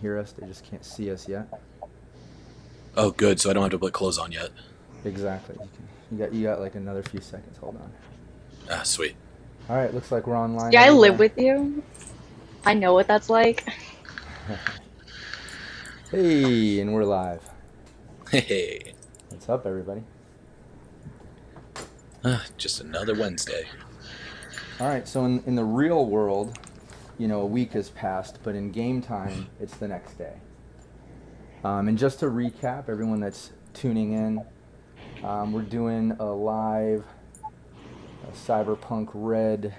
hear us. They just can't see us yet. Oh, good. So I don't have to put clothes on yet. Exactly. You got like another few seconds. Hold on. Ah, sweet. All right. Looks like we're online, Yeah, I live everybody. with you. I know what that's like. Hey, and we're live. Hey, What's up, everybody? just another Wednesday. All right. So in the real world, a week has passed, but in game time, it's the next day. And just to recap, everyone that's tuning in, we're doing a live Cyberpunk RED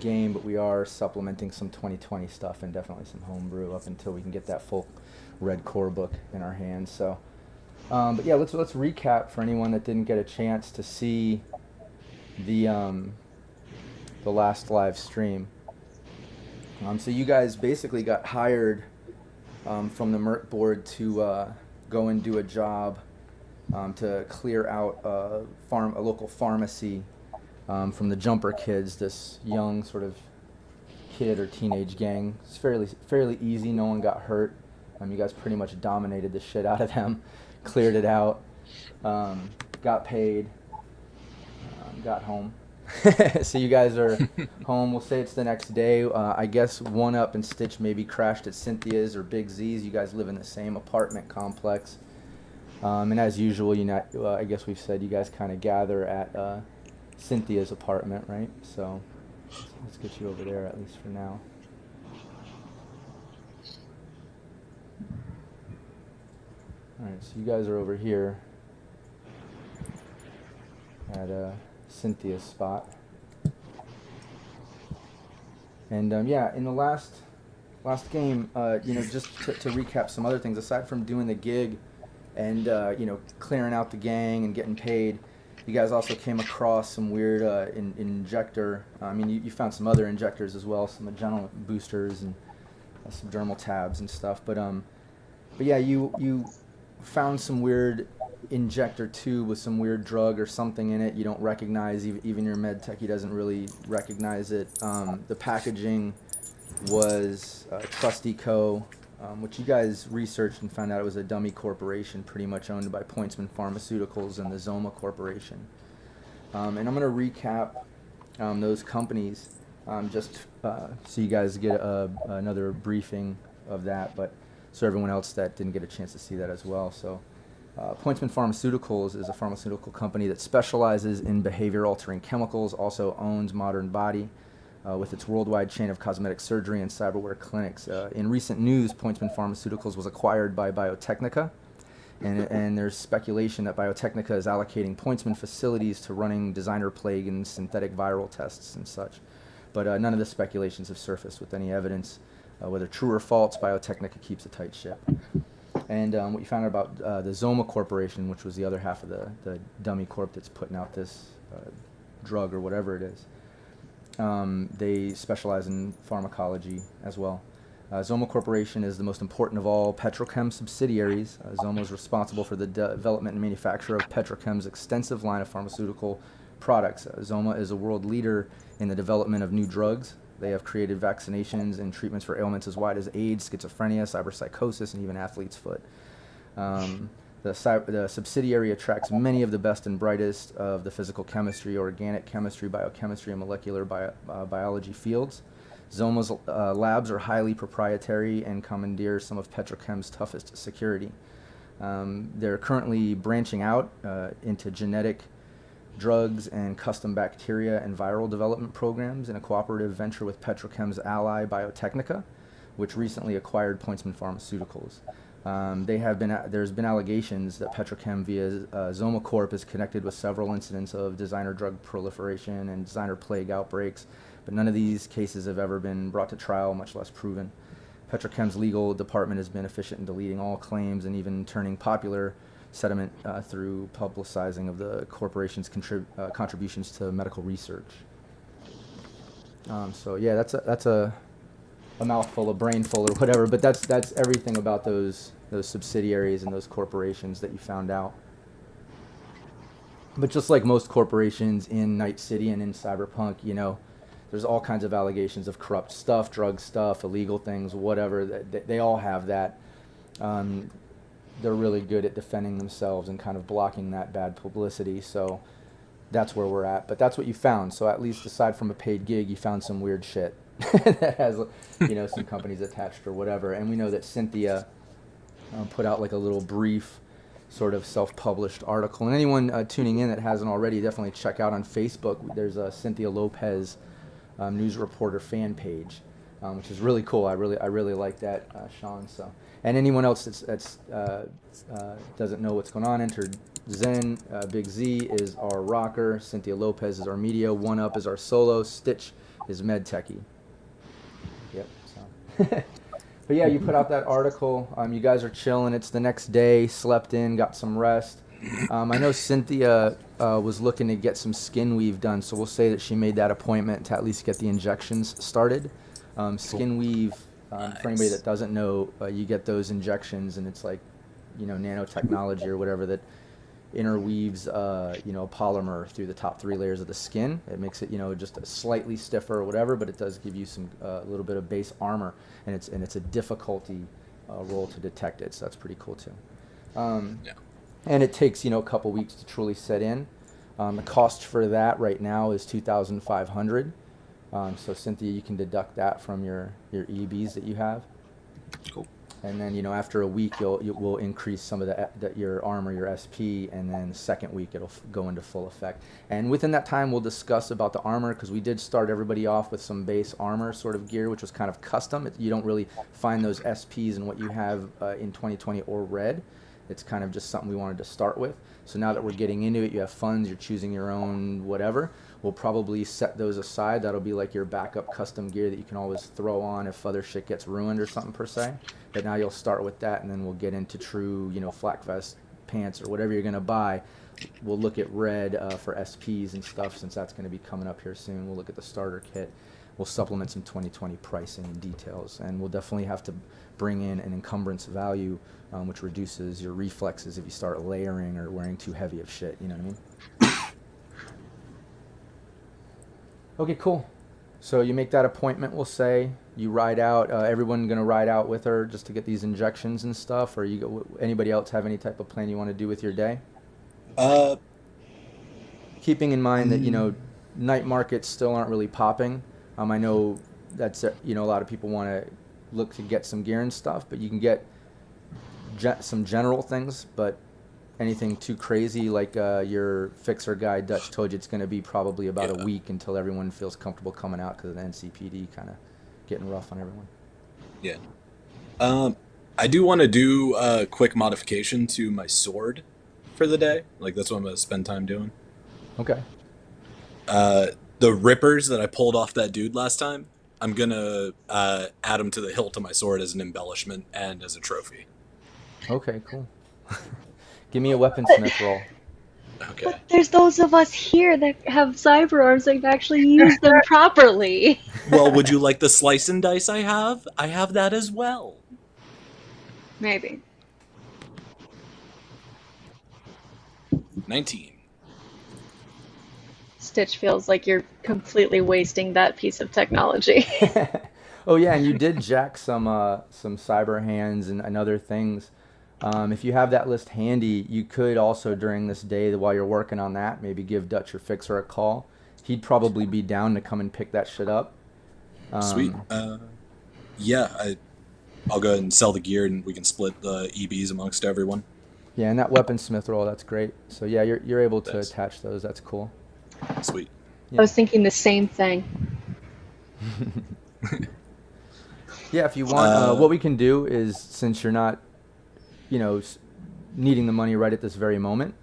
game, but we are supplementing some 2020 stuff and definitely some homebrew up until we can get that full red core book in our hands. So, but yeah, let's recap for anyone that didn't get a chance to see the last live stream. So you guys basically got hired from the Merc board to go and do a job to clear out a local pharmacy from the Jumper Kids, this young sort of kid or teenage gang. It's fairly easy. No one got hurt. You guys pretty much dominated the shit out of them, cleared it out, got paid, got home. So you guys are home. We'll say it's the next day. I guess One Up and Stitch maybe crashed at Cynthia's or Big Z's. You guys live in the same apartment complex. And as usual, I guess we've said you guys kind of gather at Cynthia's apartment, right? So let's get you over there at least for now. All right, so you guys are over here at Cynthia's spot. And yeah, in the last game, just to recap some other things, aside from doing the gig and clearing out the gang and getting paid, you guys also came across some weird injector. You found some other injectors as well, some adrenaline boosters and subdermal tabs and stuff. But yeah, you found some weird injector tube with some weird drug or something in it you don't recognize. Even your med tech, he doesn't really recognize it. The packaging was Trusty Co., which you guys researched and found out it was a dummy corporation pretty much owned by Pointsman Pharmaceuticals and the Zoma Corporation. And I'm going to recap those companies just so you guys get another briefing of that, but so everyone else that didn't get a chance to see that as well. So Pointsman Pharmaceuticals is a pharmaceutical company that specializes in behavior-altering chemicals, also owns Modern Body with its worldwide chain of cosmetic surgery and cyberware clinics. In recent news, Pointsman Pharmaceuticals was acquired by Biotechnica, and there's speculation that Biotechnica is allocating Pointsman facilities to running designer plague and synthetic viral tests and such. But none of the speculations have surfaced with any evidence. Whether true or false, Biotechnica keeps a tight ship. And what you found out about the Zoma Corporation, which was the other half of the dummy corp that's putting out this drug or whatever it is, they specialize in pharmacology as well. Zoma Corporation is the most important of all Petrochem subsidiaries. Zoma is responsible for the development and manufacture of Petrochem's extensive line of pharmaceutical products. Zoma is a world leader in the development of new drugs. They have created vaccinations and treatments for ailments as wide as AIDS, schizophrenia, cyberpsychosis, and even athlete's foot. The subsidiary attracts many of the best and brightest of the physical chemistry, organic chemistry, biochemistry, and molecular biology fields. Zoma's labs are highly proprietary and commandeer some of Petrochem's toughest security. They're currently branching out into genetic drugs and custom bacteria and viral development programs in a cooperative venture with Petrochem's ally Biotechnica, which recently acquired Pointsman Pharmaceuticals. There's been allegations that Petrochem via Zoma Corp is connected with several incidents of designer drug proliferation and designer plague outbreaks, but none of these cases have ever been brought to trial, much less proven. Petrochem's legal department has been efficient in deleting all claims and even turning popular sentiment through publicizing of the corporation's contributions to medical research. So yeah, that's a mouthful, a brainful, or whatever. But that's everything about those subsidiaries and those corporations that you found out. But just like most corporations in Night City and in Cyberpunk, there's all kinds of allegations of corrupt stuff, drug stuff, illegal things, whatever. They all have that. They're really good at defending themselves and kind of blocking that bad publicity. So that's where we're at. But that's what you found. So at least aside from a paid gig, you found some weird shit that has, some companies attached or whatever. And we know that Cynthia put out like a little brief sort of self-published article. And anyone tuning in that hasn't already, definitely check out on Facebook. There's a Cynthia Lopez news reporter fan page, which is really cool. I really like that, Sean. So, and anyone else that's doesn't know what's going on, enter Zen. Big Z is our rocker. Cynthia Lopez is our media. One Up is our solo. Stitch is med techie. Yep. So. But yeah, you put out that article. You guys are chilling. It's the next day. Slept in, got some rest. I know Cynthia was looking to get some skin weave done, so we'll say that she made that appointment to at least get the injections started. Skin weave, for anybody that doesn't know, you get those injections, and it's like, nanotechnology or whatever that interweaves, polymer through the top 3 layers of the skin. It makes it, just a slightly stiffer or whatever, but it does give you some a little bit of base armor, and it's a difficulty roll to detect it, so that's pretty cool too. Yeah. And it takes, a couple weeks to truly set in. The cost for that right now is $2,500. So Cynthia, you can deduct that from your EBs that you have. Cool. And then, after a week, we'll increase some of your armor, your SP, and then the second week it'll go into full effect. And within that time, we'll discuss about the armor, because we did start everybody off with some base armor sort of gear, which was kind of custom. You don't really find those SPs in what you have in 2020 or Red. It's kind of just something we wanted to start with. So now that we're getting into it, you have funds, you're choosing your own whatever. We'll probably set those aside. That'll be like your backup custom gear that you can always throw on if other shit gets ruined or something per se. But now you'll start with that, and then we'll get into true, flak vest pants or whatever you're going to buy. We'll look at Red for SPs and stuff, since that's going to be coming up here soon. We'll look at the starter kit. We'll supplement some 2020 pricing and details, and we'll definitely have to bring in an encumbrance value, which reduces your reflexes if you start layering or wearing too heavy of shit, you know what I mean? Okay, cool. So you make that appointment, we'll say. You ride out. Everyone going to ride out with her just to get these injections and stuff? Or anybody else have any type of plan you want to do with your day? Keeping in mind that, night markets still aren't really popping. I know that's, a lot of people want to look to get some gear and stuff, but you can get some general things, but anything too crazy, like your fixer guy Dutch told you, it's going to be probably about a week until everyone feels comfortable coming out, because of the NCPD kind of getting rough on everyone. Yeah. I do want to do a quick modification to my sword for the day. Like, that's what I'm going to spend time doing. Okay. The rippers that I pulled off that dude last time, I'm going to add them to the hilt of my sword as an embellishment and as a trophy. Okay, cool. Give me a weaponsmith roll. Okay. But there's those of us here that have cyber arms that can actually use them properly. Well, would you like the slice and dice I have? I have that as well. Maybe. 19. Stitch feels like you're completely wasting that piece of technology. Oh yeah, and you did jack some cyber hands and other things. If you have that list handy, you could also, during this day, while you're working on that, maybe give Dutch or Fixer a call. He'd probably be down to come and pick that shit up. Sweet. Yeah, I'll go ahead and sell the gear, and we can split the EBs amongst everyone. Yeah, and that weaponsmith roll, that's great. So yeah, you're able to Thanks. attach those. That's cool. Sweet. Yeah. I was thinking the same thing. Yeah, if you want, what we can do is, since you're not, needing the money right at this very moment,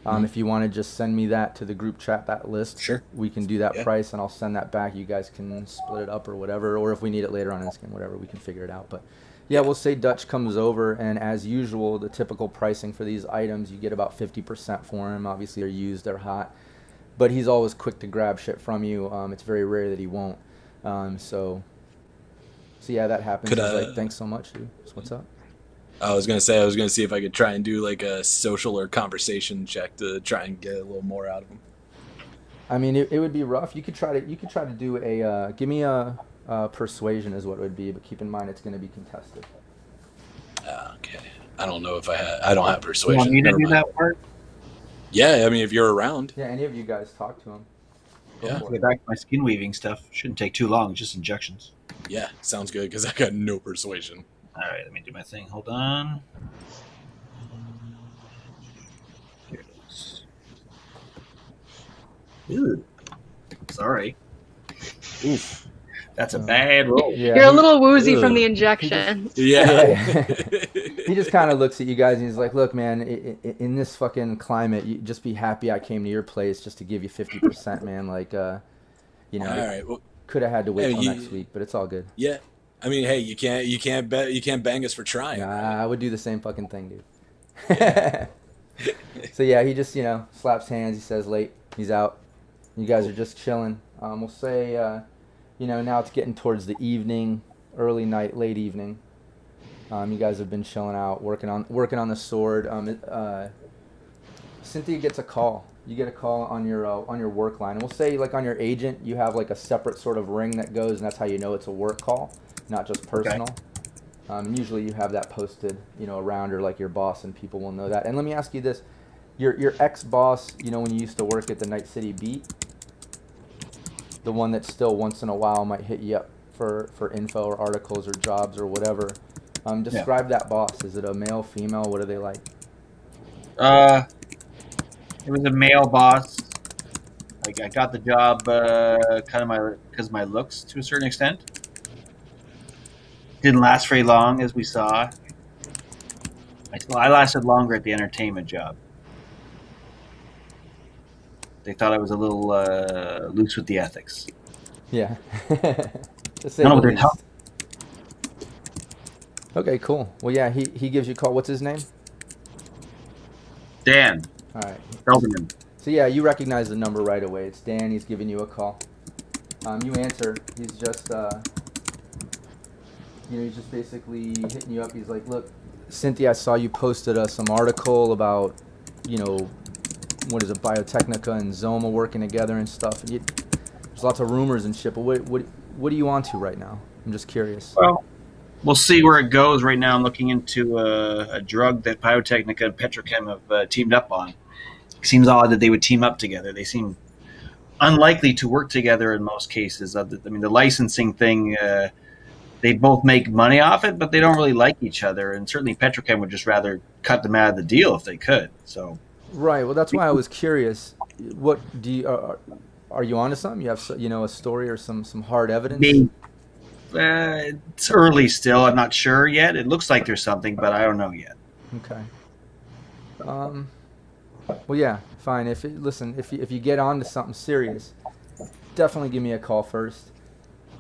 if you want to just send me that to the group chat, that list, Sure. we can do that price, and I'll send that back. You guys can split it up or whatever, or if we need it later on in skin, whatever, we can figure it out. But yeah, we'll say Dutch comes over, and as usual, the typical pricing for these items, you get about 50% for him. Obviously, they're used, they're hot, but he's always quick to grab shit from you. It's very rare that he won't. So yeah, that happens. He's like, thanks so much, dude. So what's up? I was gonna see if I could try and do like a social or conversation check to try and get a little more out of him. I mean, it would be rough. You could try to do a give me a persuasion is what it would be, but keep in mind it's going to be contested. Okay. I don't know if I don't have You persuasion. want me to Never do mind. that part? Yeah, I mean, if you're around. Yeah, any of you guys talk to him. Go Yeah. for Get it. back to my skin weaving stuff. Shouldn't take too long. Just injections. Yeah, sounds good because I got no persuasion. All right, let me do my thing. Hold on. Here it is. Ooh. Sorry. Oof. That's a bad roll. Yeah, You're a little woozy Ugh. from the injections. Yeah. He just kind of looks at you guys and he's like, "Look, man, in this fucking climate, you just be happy I came to your place just to give you 50%, man. Like, you know, All right. Well, could have had to wait Hey, till you- next week, but it's all good. yeah. I mean, hey, you can't bang us for trying. Nah, I would do the same fucking thing, dude. So yeah, he just slaps hands. He says, "Late." He's out. You guys are just chilling. We'll say, now it's getting towards the evening, early night, late evening. You guys have been chilling out, working on the sword. Cynthia gets a call. You get a call on your work line, and we'll say like on your agent, you have like a separate sort of ring that goes, and that's how you know it's a work call, not just personal. And usually you have that posted, around or like your boss, and people will know that. And let me ask you this: your ex-boss, when you used to work at the Night City Beat, the one that still once in a while might hit you up for info or articles or jobs or whatever. Describe that boss. Is it a male, female? What are they like? It was a male boss. Like I got the job kind of because of my looks to a certain extent. Didn't last very long, as we saw. I lasted longer at the entertainment job. They thought I was a little loose with the ethics. Yeah. To say I don't know the what they're least. talking. Okay, cool. Well, yeah, he gives you a call. What's his name? Dan All right. Feldman. So yeah, you recognize the number right away. It's Dan. He's giving you a call. You answer. He's just, he's just basically hitting you up. He's like, "Look, Cynthia, I saw you posted some article about, what is it, Biotechnica and Zoma working together and stuff. And there's lots of rumors and shit. But what are you onto right now? I'm just curious." Well, we'll see where it goes. Right now, I'm looking into a drug that Biotechnica and Petrochem have teamed up on. It seems odd that they would team up together. They seem unlikely to work together in most cases. I mean, the licensing thing, they both make money off it, but they don't really like each other. And certainly Petrochem would just rather cut them out of the deal if they could. So, Right. Well, that's why I was curious. What do you are you onto something? You have a story or some hard evidence? maybe, it's early still. I'm not sure yet. It looks like there's something, but I don't know yet. Okay. Well, yeah, fine. If you get on to something serious, definitely give me a call first.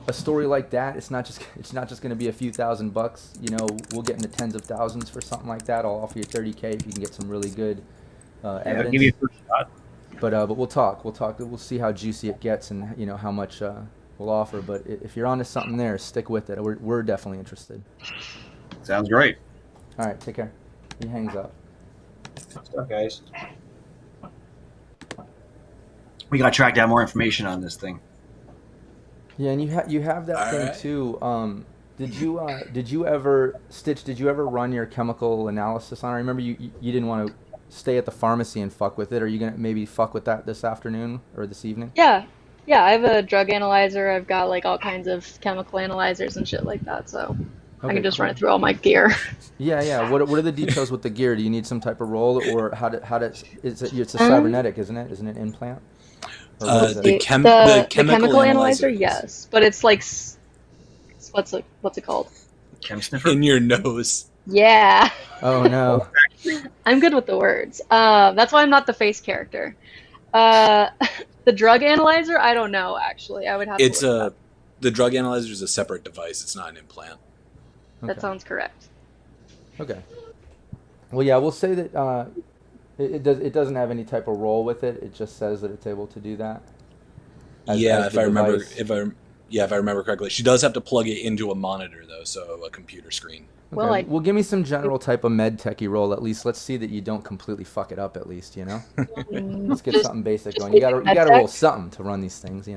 A story like that, it's not just going to be a few $1,000. We'll get into tens of thousands for something like that. I'll offer you $30,000 if you can get some really good evidence. I'll give you a first shot. But we'll talk. We'll see how juicy it gets and how much we'll offer. But if you're onto something there, stick with it. We're definitely interested. Sounds great. All right, take care. He hangs up. Good stuff, guys. We got to track down more information on this thing. Yeah, and you have that All thing right. too. Did you ever Stitch? Did you ever run your chemical analysis on it? I remember you didn't want to stay at the pharmacy and fuck with it. Are you gonna maybe fuck with that this afternoon or this evening? Yeah. Yeah, I have a drug analyzer. I've got like all kinds of chemical analyzers and shit like that, so I Okay, can just cool. run it through all my gear. Yeah. What are the details with the gear? Do you need some type of roll or it's a cybernetic, isn't it? Isn't it an implant? Or what is The it? chemical chemical analyzer, analyzer, yes, but it's like what's it called? Chem sniffer? in your nose. Yeah, Oh no. I'm good with the words. That's why I'm not the face character. The drug analyzer, I don't know actually. I would have It's to look it up. the drug analyzer is a separate device. It's not an implant. That Okay. sounds correct. Okay. Well, yeah, we'll say that it doesn't have any type of role with it. It just says that it's able to do that. As If the I remember device. if I remember correctly, she does have to plug it into a monitor though, so a computer screen. Well, I Well, give me some general type of med techie roll at least. Let's see that you don't completely fuck it up at least. Let's get just something basic going. basic You med gotta tech. roll something to run these things.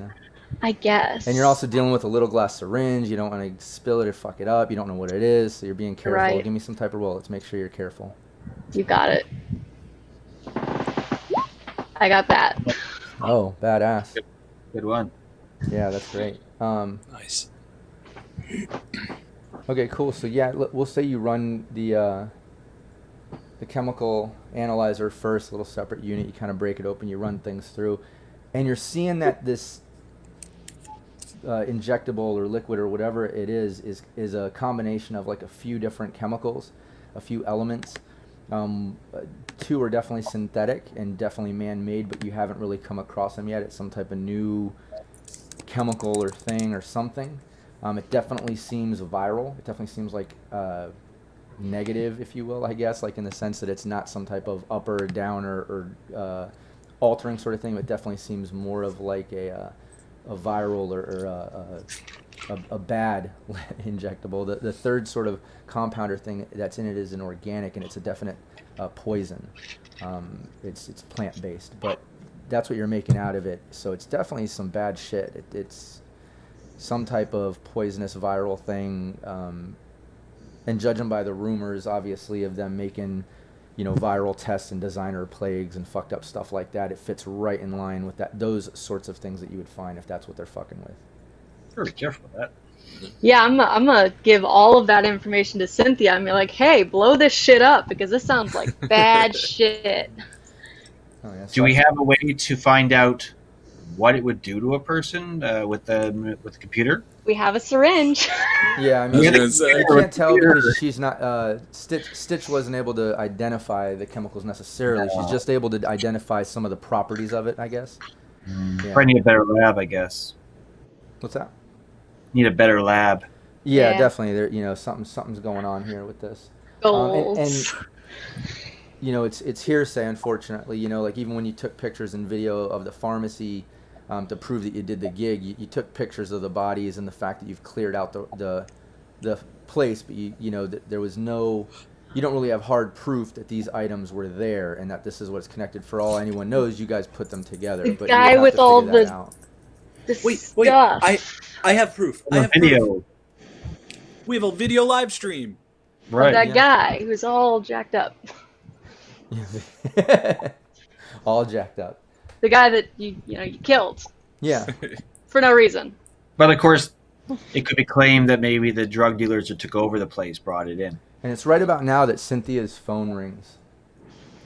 I guess. And you're also dealing with a little glass syringe. You don't want to spill it or fuck it up. You don't know what it is, so you're being careful. Right. Give me some type of roll. Let's make sure you're careful. You got it. I got that. Oh, badass. Good one. Yeah, that's great. Nice. Okay, cool. So yeah, we'll say you run the chemical analyzer first, a little separate unit. You kind of break it open, you run things through, and you're seeing that this injectable or liquid or whatever it is a combination of like a few different chemicals, a few elements. Two are definitely synthetic and definitely man-made, but you haven't really come across them yet. It's some type of new chemical or thing or something. It definitely seems viral. It definitely seems like negative, if you will, I guess, like in the sense that it's not some type of up or down or altering sort of thing. It definitely seems more of like a viral or a bad injectable. The third sort of compounder thing that's in it is an organic, and it's a definite poison. It's plant-based, but that's what you're making out of it. So it's definitely some bad shit. It's some type of poisonous viral thing. And judging by the rumors, obviously, of them making, viral tests and designer plagues and fucked up stuff like that, it fits right in line with those sorts of things that you would find if that's what they're fucking with. Better be careful with that. Yeah, I'm gonna give all of that information to Cynthia. I'm like, hey, blow this shit up because this sounds like bad shit. Oh, yeah, Do we have a way to find out what it would do to a person with the computer? We have a syringe. Yeah, I I mean, was you gonna say. can't tell because she's not. Stitch wasn't able to identify the chemicals necessarily. She's just able to identify some of the properties of it, I guess. Yeah. Probably need a better lab, I guess. What's that? Need a better lab. Yeah, Yeah. definitely. There, something's going on here with this. Goals. And it's hearsay, unfortunately. Like even when you took pictures and video of the pharmacy to prove that you did the gig, you took pictures of the bodies and the fact that you've cleared out the place, but that there was no. You don't really have hard proof that these items were there and that this is what's connected. For all anyone knows, you guys put them together. The But guy you would have with to all figure that the- out. Wait, Stuff. I have proof. I have video. proof. We have a video live stream. Right. That yeah. guy who's all jacked up. All jacked up. The guy that you killed Yeah. for no reason. But of course, it could be claimed that maybe the drug dealers that took over the place brought it in. And it's right about now that Cynthia's phone rings.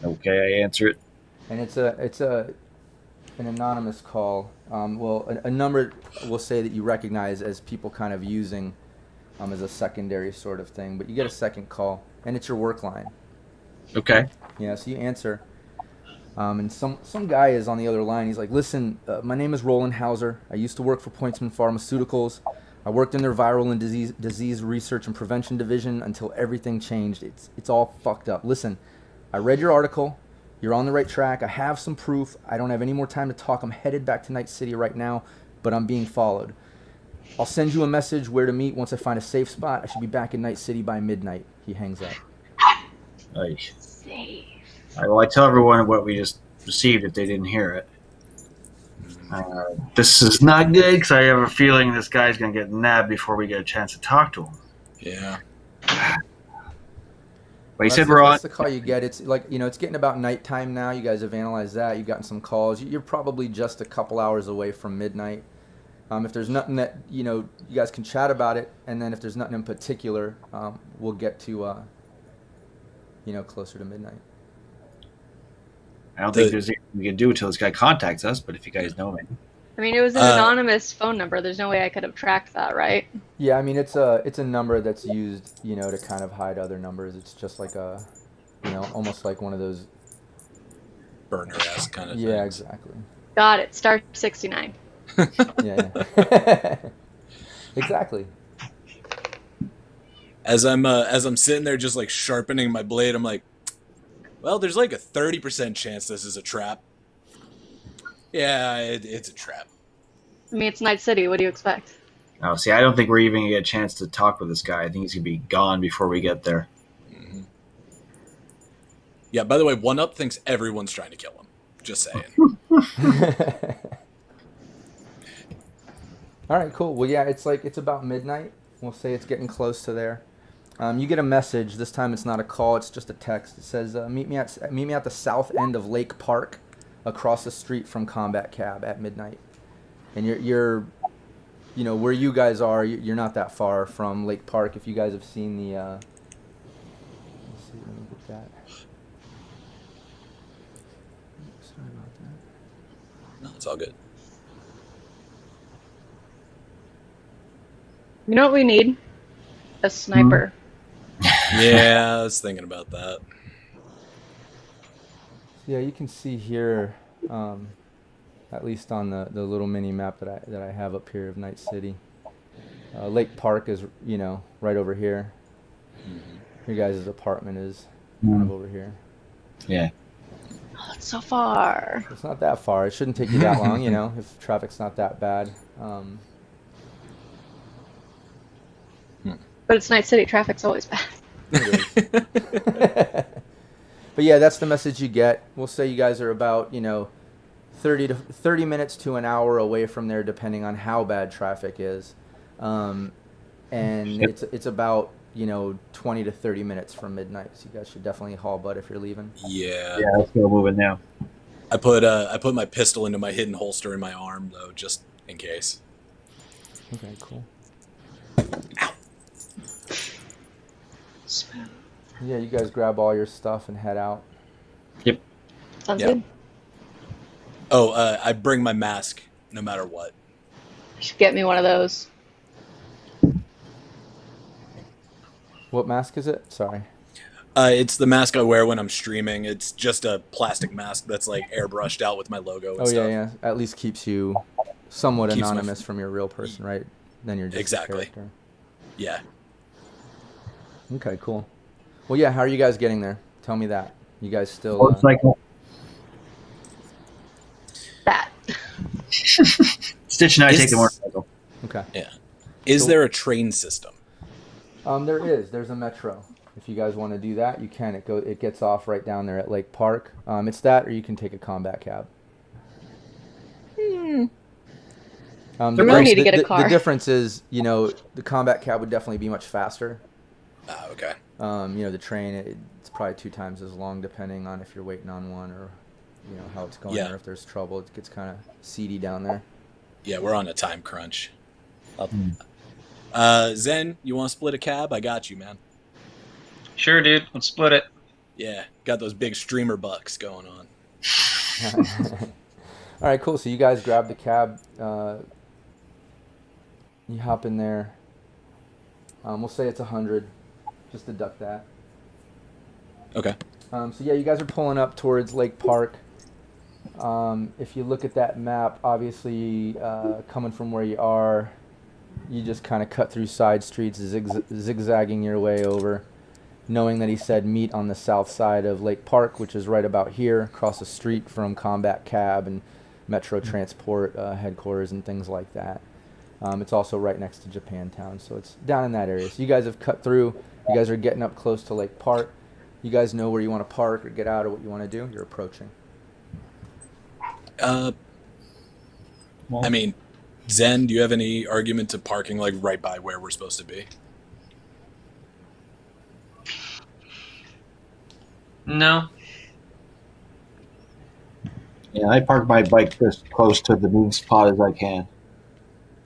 Okay, I answer it. And it's an anonymous call. A number we'll say that you recognize as people kind of using as a secondary sort of thing. But you get a second call, and it's your work line. Okay. Yeah, so you answer. And some guy is on the other line. He's like, listen, my name is Roland Hauser. I used to work for Pointsman Pharmaceuticals. I worked in their viral and disease research and prevention division until everything changed. It's all fucked up. Listen, I read your article. You're on the right track. I have some proof. I don't have any more time to talk. I'm headed back to Night City right now, but I'm being followed. I'll send you a message where to meet once I find a safe spot. I should be back in Night City by midnight. He hangs up. Nice. Safe. All right, well, I tell everyone what we just received if they didn't hear it. This is not good because I have a feeling this guy's going to get nabbed before we get a chance to talk to him. Yeah. But he said we're on. That's the call you get. It's like, it's getting about nighttime now. You guys have analyzed that. You've gotten some calls. You're probably just a couple hours away from midnight. If there's nothing that, you guys can chat about it. And then if there's nothing in particular, we'll get to, closer to midnight. I don't think there's anything we can do until this guy contacts us, but if you guys know me. I mean, it was an anonymous phone number. There's no way I could have tracked that, right? Yeah, I mean, it's a number that's used, to kind of hide other numbers. It's just like a, almost like one of those. Burner ass kind of Yeah, things. exactly. Got it. Star 69. Yeah. Exactly. As I'm sitting there just like sharpening my blade, I'm like, well, there's like a 30% chance this is a trap. Yeah, it's a trap. I mean, it's Night City. What do you expect? Oh, see, I don't think we're even gonna get a chance to talk with this guy. I think he's gonna be gone before we get there. Mm-hmm. Yeah, by the way, 1UP thinks everyone's trying to kill him. Just saying. All right, cool. Well, yeah, it's about midnight. We'll say it's getting close to there. You get a message. This time it's not a call. It's just a text. It says, meet me at the south end of Lake Park, across the street from Combat Cab at midnight. And you're where you guys are. You're not that far from Lake Park. If you guys have seen the, let's see, let me get that. Sorry about that. No, it's all good. You know what we need? A sniper. Yeah, I was thinking about that. Yeah, you can see here, at least on the little mini map that I have up here of Night City. Lake Park is right over here. Mm-hmm. Your guys' apartment is kind of over here. Yeah. Oh, it's so far. It's not that far. It shouldn't take you that long, if traffic's not that bad. But it's Night City. Traffic's always bad. But yeah, that's the message you get. We'll say you guys are about 30 minutes to an hour away from there, depending on how bad traffic is, and it's about 20 to 30 minutes from midnight. So you guys should definitely haul butt if you're leaving. Yeah. Yeah, let's go moving now. I put my pistol into my hidden holster in my arm though, just in case. Okay, cool. Ow. Smooth. Yeah, you guys grab all your stuff and head out. Yep. Sounds Yeah. good. Oh, I bring my mask no matter what. You should get me one of those. What mask is it? Sorry. It's the mask I wear when I'm streaming. It's just a plastic mask that's like airbrushed out with my logo and Oh stuff. yeah. At least keeps you somewhat Keeps my- anonymous from your real person, right? Then you're just Exactly. a character. Yeah. Okay, cool. Well, yeah. How are you guys getting there? Tell me that. You guys still? Motorcycle. That. Stitch and I Is- take the motorcycle. Okay. Yeah. Is So- there a train system? There is. There's a metro. If you guys want to do that, you can. It gets off right down there at Lake Park. It's that, or you can take a combat cab. We really need to get a car. The difference is, the combat cab would definitely be much faster. Ah, okay. The train, it's probably 2 times as long, depending on if you're waiting on one or, how it's going, Yeah. or if there's trouble. It gets kind of seedy down there. Yeah, we're on a time crunch. Zen, you want to split a cab? I got you, man. Sure, dude. Let's split it. Yeah, got those big streamer bucks going on. All right, cool. So you guys grab the cab. You hop in there. We'll say it's 100. Just deduct that. Okay. So yeah, you guys are pulling up towards Lake Park. If you look at that map, obviously coming from where you are, you just kind of cut through side streets, zigzagging your way over, knowing that he said meet on the south side of Lake Park, which is right about here, across the street from Combat Cab and Metro Transport headquarters and things like that. It's also right next to Japantown, so it's down in that area. So you guys have cut through. You guys are getting up close to Lake Park. You guys know where you want to park or get out or what you want to do. You're approaching. I mean, Zen, do you have any argument to parking like right by where we're supposed to be? No. Yeah, I park my bike as close to the moving spot as I can.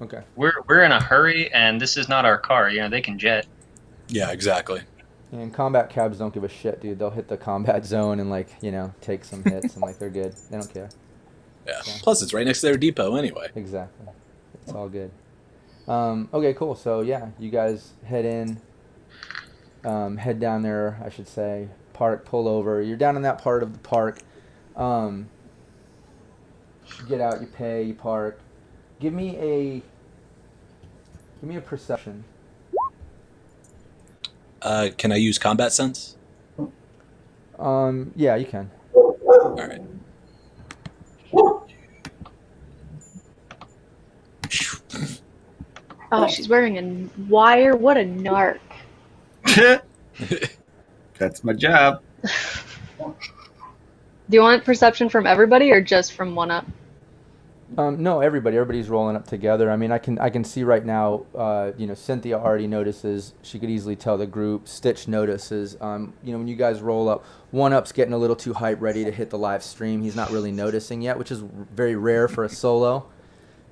Okay. We're in a hurry, and this is not our car. They can jet. Yeah, exactly. And combat cabs don't give a shit, dude. They'll hit the combat zone and take some hits and they're good. They don't care. Yeah. Plus, it's right next to their depot anyway. Exactly. It's all good. Okay, cool. So yeah, you guys head in, head down there, I should say. Park, pull over. You're down in that part of the park. You get out, you pay, you park. Give me a perception. Can I use combat sense? Yeah, you can. All right. Oh, she's wearing a wire. What a narc. That's my job. Do you want perception from everybody or just from one up? No, everybody's rolling up together. I mean, I can see right now. Cynthia already notices. She could easily tell the group. Stitch notices. When you guys roll up, one up's getting a little too hype, ready to hit the live stream. He's not really noticing yet, which is very rare for a solo.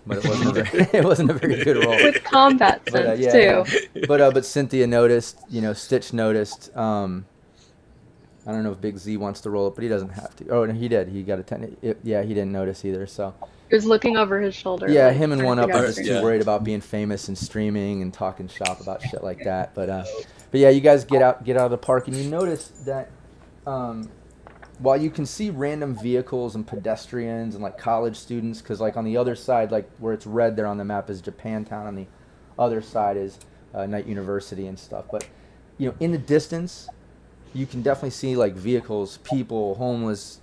But it wasn't a very good roll. With combat sense too. But Cynthia noticed. Stitch noticed. I don't know if Big Z wants to roll it, but he doesn't have to. Oh, no, he did. He got a 10. He didn't notice either. So. He was looking over his shoulder. Yeah, like, him and one up are just too Yeah. worried about being famous and streaming and talking shop about shit like that. But yeah, you guys get out of the park, and you notice that while you can see random vehicles and pedestrians and like college students, because like on the other side, like where it's red there on the map is Japantown, on the other side is Knight University and stuff. But in the distance, you can definitely see like vehicles, people, homeless,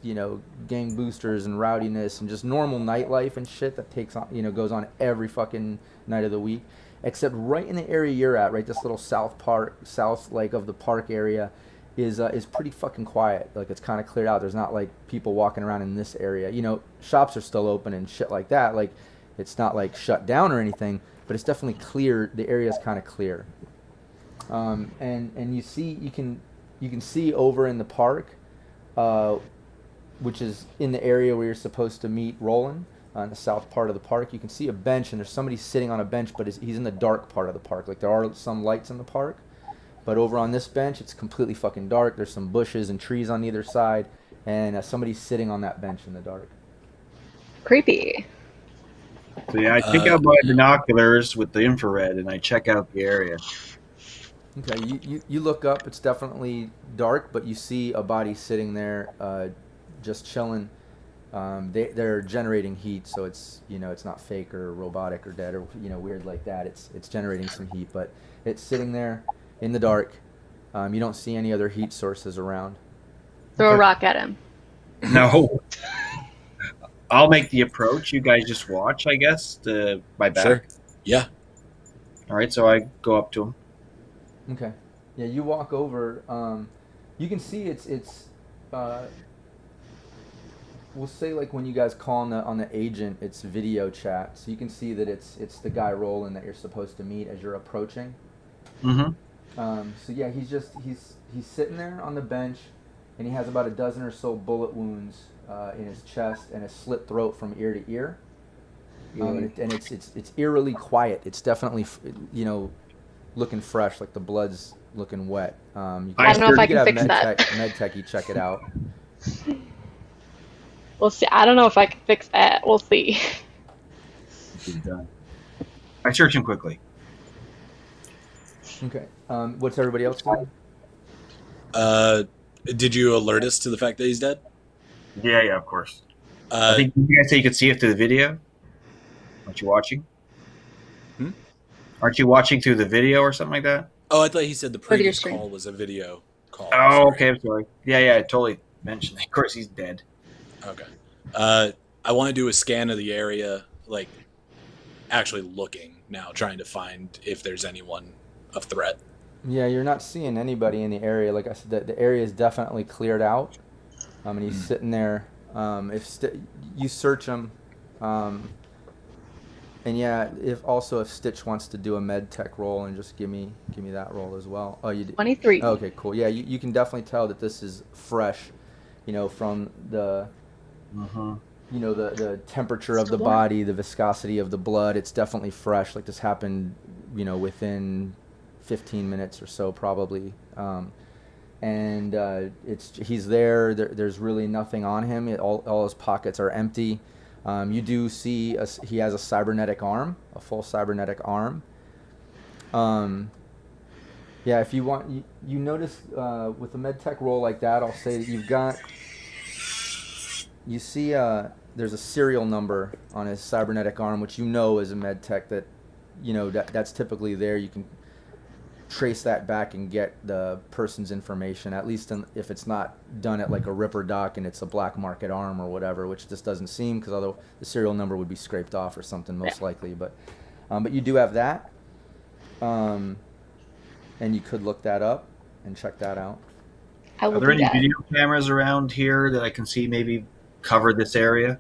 gang boosters and rowdiness and just normal nightlife and shit that goes on every fucking night of the week. Except right in the area you're at, right, this little south like of the park area is pretty fucking quiet. Like it's kind of cleared out. There's not like people walking around in this area. Shops are still open and shit like that. Like it's not like shut down or anything, but it's definitely clear. The area's kind of clear. And you can see over in the park, which is in the area where you're supposed to meet Roland, in the south part of the park. You can see a bench, and there's somebody sitting on a bench, but he's in the dark part of the park. Like, there are some lights in the park, but over on this bench, it's completely fucking dark. There's some bushes and trees on either side, and somebody's sitting on that bench in the dark. Creepy. So yeah, I take out my binoculars with the infrared and I check out the area. Okay, you look up. It's definitely dark, but you see a body sitting there, just chilling. They're generating heat, so it's it's not fake or robotic or dead or weird like that. It's generating some heat, but it's sitting there in the dark. You don't see any other heat sources around. Throw a rock at him. No. I'll make the approach. You guys just watch, I guess, my back. Sure. Yeah. All right, so I go up to him. Okay. Yeah, you walk over. You can see it's we'll say like when you guys call on the agent, it's video chat, so you can see that it's the guy Roland that you're supposed to meet as you're approaching. Mm-hmm. So yeah, he's sitting there on the bench, and he has about a dozen or so bullet wounds in his chest and a slit throat from ear to ear. And it's eerily quiet. It's definitely looking fresh, like the blood's looking wet. I don't know if I can fix that. MedTech, check it out. We'll see. I don't know if I can fix that. We'll see. I search him quickly. Okay. What's everybody else doing? Did you alert us to the fact that he's dead? Yeah, of course. I think you guys say you could see it through the video. Aren't you watching? Aren't you watching through the video or something like that? Oh, I thought he said the Video previous stream. call was a video call. Oh, Sorry. okay, I'm sorry. Yeah, I totally mentioned that. Of course, he's dead. Okay. I want to do a scan of the area, like actually looking now, trying to find if there's anyone of threat. Yeah, you're not seeing anybody in the area. Like I said, the area is definitely cleared out. And he's sitting there. You search him, and yeah, if Stitch wants to do a med tech roll and just give me that roll as well. Oh, you did. 23. Okay, cool. Yeah, you can definitely tell that this is fresh, from the the temperature of the body, the viscosity of the blood. It's definitely fresh. Like this happened, within 15 minutes or so probably. He's there. There's really nothing on him. All his pockets are empty. You do see he has a cybernetic arm, a full cybernetic arm. Yeah, if you want, you notice with a medtech roll like that, I'll say that you see there's a serial number on his cybernetic arm, which is a medtech that that's typically there. You can trace that back and get the person's information, at least if it's not done at like a Ripper doc and it's a black market arm or whatever, which this doesn't seem, because although the serial number would be scraped off or something most likely, but you do have that. and you could look that up and check that out. I will Are there do any that. video cameras around here that I can see maybe cover this area?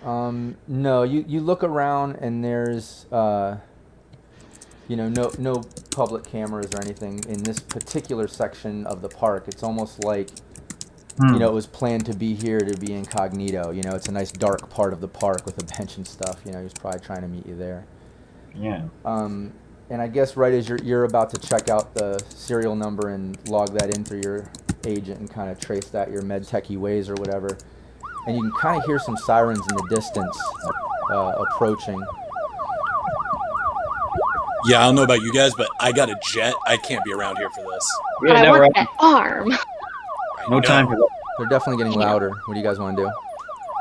No, you look around and there's no public cameras or anything in this particular section of the park. It's almost like it was planned to be here to be incognito. It's a nice dark part of the park with a bench and stuff. He was probably trying to meet you there. Yeah. And I guess right as you're about to check out the serial number and log that in through your agent and kind of trace that your med techie ways or whatever, and you can kind of hear some sirens in the distance approaching. Yeah, I don't know about you guys, but I got a jet. I can't be around here for this. But I want that arm. No time for that. They're definitely getting louder. What do you guys want to do?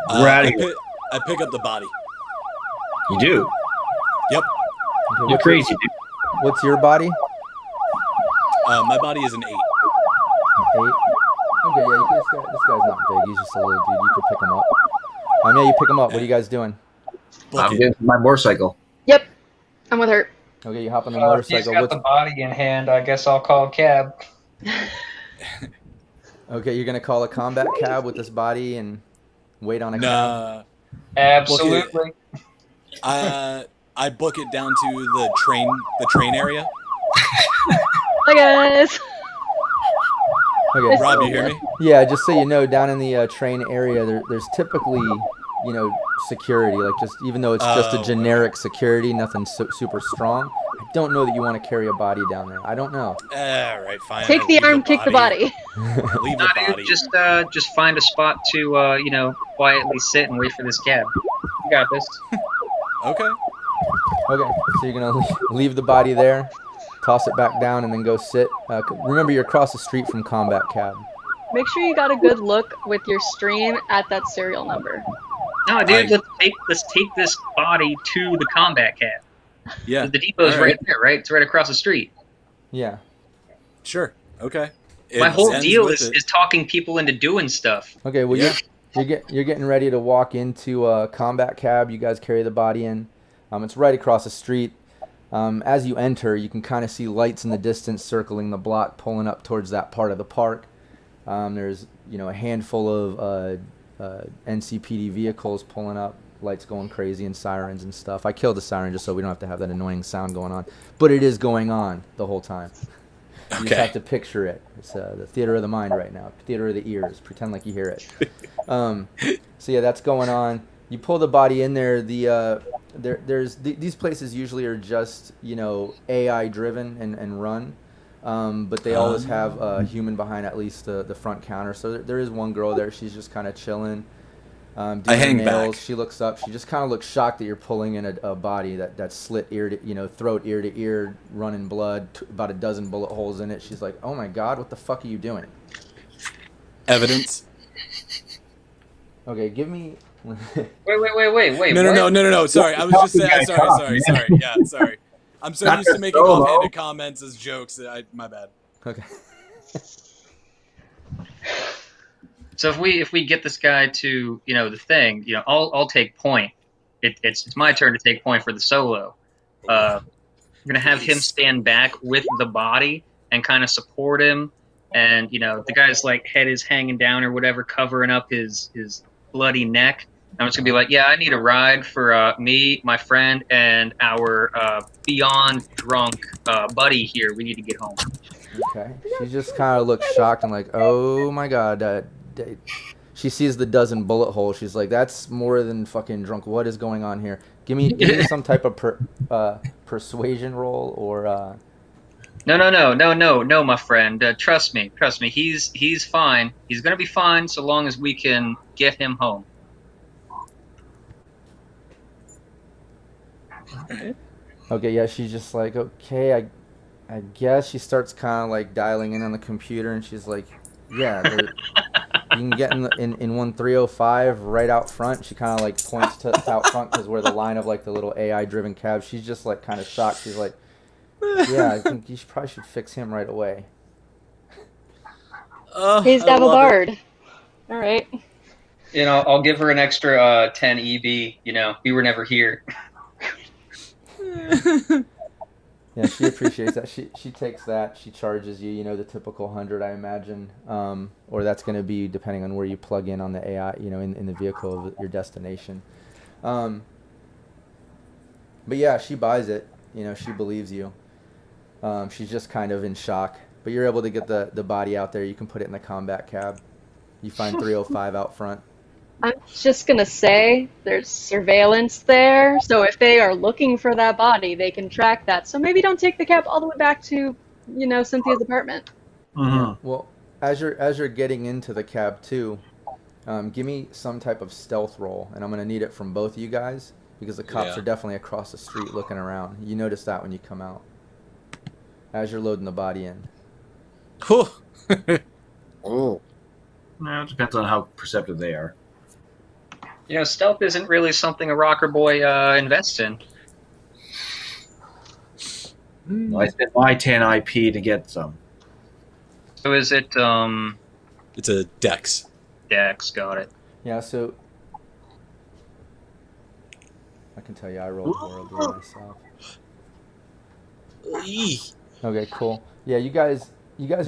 We're outta here. I pick up the body. You do? Yep. Okay, You're crazy, dude. What's your body? My body is an 8. 8. Okay, yeah, this guy's not big. He's just a little dude. You could pick him up. Yeah, you pick him up. What are you guys doing? I'm getting my motorcycle. Yep, I'm with her. Okay, you hop on the He's motorcycle. got the body in hand. I guess I'll call a cab. Okay, you're gonna call a combat cab with this body and wait on a cab. Nah. Absolutely. I book it down to the train area. Hi guys. Okay. Rob, you hear me? Yeah, just so you know, down in the train area, there's typically, security. Like even though it's just a generic security, nothing super strong. I don't know that you want to carry a body down there. I don't know. All right, fine. Take the arm, kick the body. Leave the Nah, body. dude, just find a spot to quietly sit and wait for this cab. You got this. Okay. Okay, so you're gonna leave the body there, toss it back down, and then go sit. Remember, you're across the street from combat cab. Make sure you got a good look with your stream at that serial number. No, dude, let's take this body to the combat cab. Yeah. The depot's All right there, right? It's right across the street. Yeah. Sure. Okay. My It whole ends deal with is talking people into doing stuff. Okay. Well, Yeah. you're getting ready to walk into a combat cab. You guys carry the body in. It's right across the street. As you enter, you can kind of see lights in the distance circling the block, pulling up towards that part of the park. There's a handful of NCPD vehicles pulling up, lights going crazy and sirens and stuff. I killed the siren just so we don't have to have that annoying sound going on, but it is going on the whole time. You just have to picture it. It's the theater of the mind right now, theater of the ears. Pretend like you hear it. So yeah, that's going on. You pull the body in there. These places usually are just AI driven and run, but they always have a human behind at least the front counter. So there is one girl there. She's just kind of chilling. Doing I hang her nails. back. She looks up. She just kind of looks shocked that you're pulling in a body that's slit ear to throat, ear to ear, running blood, about a dozen bullet holes in it. She's like, "Oh my God, what the fuck are you doing?" Evidence. Okay, give me. Wait. No. Sorry, I was just saying. Sorry. Yeah, sorry. I'm so used to making offhanded comments as jokes. My bad. Okay. So if we get this guy to the thing, I'll take point. It's my turn to take point for the solo. I'm gonna have him stand back with the body and kind of support him, and the guy's like head is hanging down or whatever, covering up his bloody neck. I'm just gonna be like, yeah, I need a ride for me, my friend, and our beyond drunk buddy here. We need to get home. Okay. She just kind of looks shocked and like, "Oh my God." She sees the dozen bullet holes. She's like, "That's more than fucking drunk. What is going on here? Give me some type of persuasion roll or." No, my friend. Trust me. He's fine. He's gonna be fine so long as we can get him home. Okay, yeah, she's just like, "Okay, I guess." She starts kind of like dialing in on the computer, and she's like, "Yeah, you can get in 1305 right out front." She kind of like points to out front because we're the line of like the little AI driven cab. She's just like kind of shocked. She's like, "Yeah, I think you probably should fix him right away." He's got a bard. All right. I'll give her an extra 10 EB. We were never here. Yeah, she appreciates that. She takes that. She charges you, the typical 100, I imagine, or that's going to be depending on where you plug in on the AI, in the vehicle of your destination. Um, but yeah, she buys it. She believes you. She's just kind of in shock. But you're able to get the body out there. You can put it in the combat cab. You find 305 out front. I'm just gonna say there's surveillance there, so if they are looking for that body, they can track that. So maybe don't take the cab all the way back to, Cynthia's apartment. Yeah. Well, as you're getting into the cab too, give me some type of stealth roll, and I'm gonna need it from both of you guys because the cops are definitely across the street looking around. You notice that when you come out, as you're loading the body in. Oh. No, it depends on how perceptive they are. Stealth isn't really something a rocker boy invests in. I spent my 10 IP to get some. So is it It's a dex. Dex? Got it. Yeah. So I can tell you, I rolled horribly myself. Okay, cool. Yeah, you guys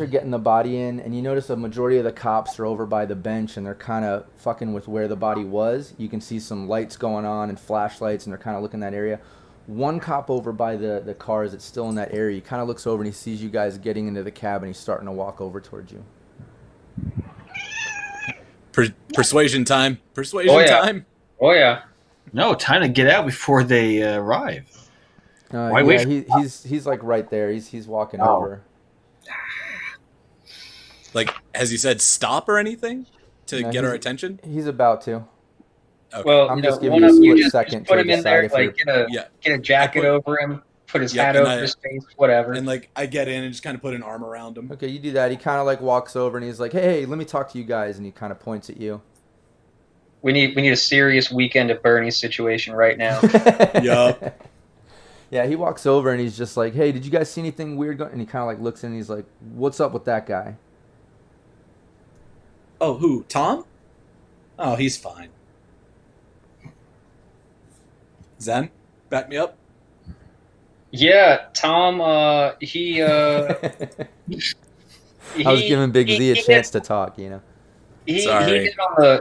are getting the body in, and you notice a majority of the cops are over by the bench, and they're kind of fucking with where the body was. You can see some lights going on and flashlights, and they're kind of looking in that area. One cop over by the cars that's still in that area, he kind of looks over and he sees you guys getting into the cab, and he's starting to walk over towards you. Persuasion time. Persuasion time. Oh yeah. No, time to get out before they arrive. Why yeah, wait? he's like right there. He's walking over. Like, has he said stop or anything to No, get our attention? He's about to. Okay. Well, I'm just giving one you a of split just second put to him in decide there, if like you're... get a jacket over him, put his hat and over his face, whatever. And like I get in and just kind of put an arm around him. Okay, you do that. He kind of like walks over and he's like, hey, let me talk to you guys. And he kind of points at you. We need a serious weekend at Bernie's situation right now. Yup. Yeah, he walks over and he's just like, hey, did you guys see anything weird going? And he kind of like looks in and he's like, what's up with that guy? Oh, who? Tom? Oh, he's fine. Zen, back me up. Yeah, Tom. He. I was giving Big Z a chance to talk, He Sorry.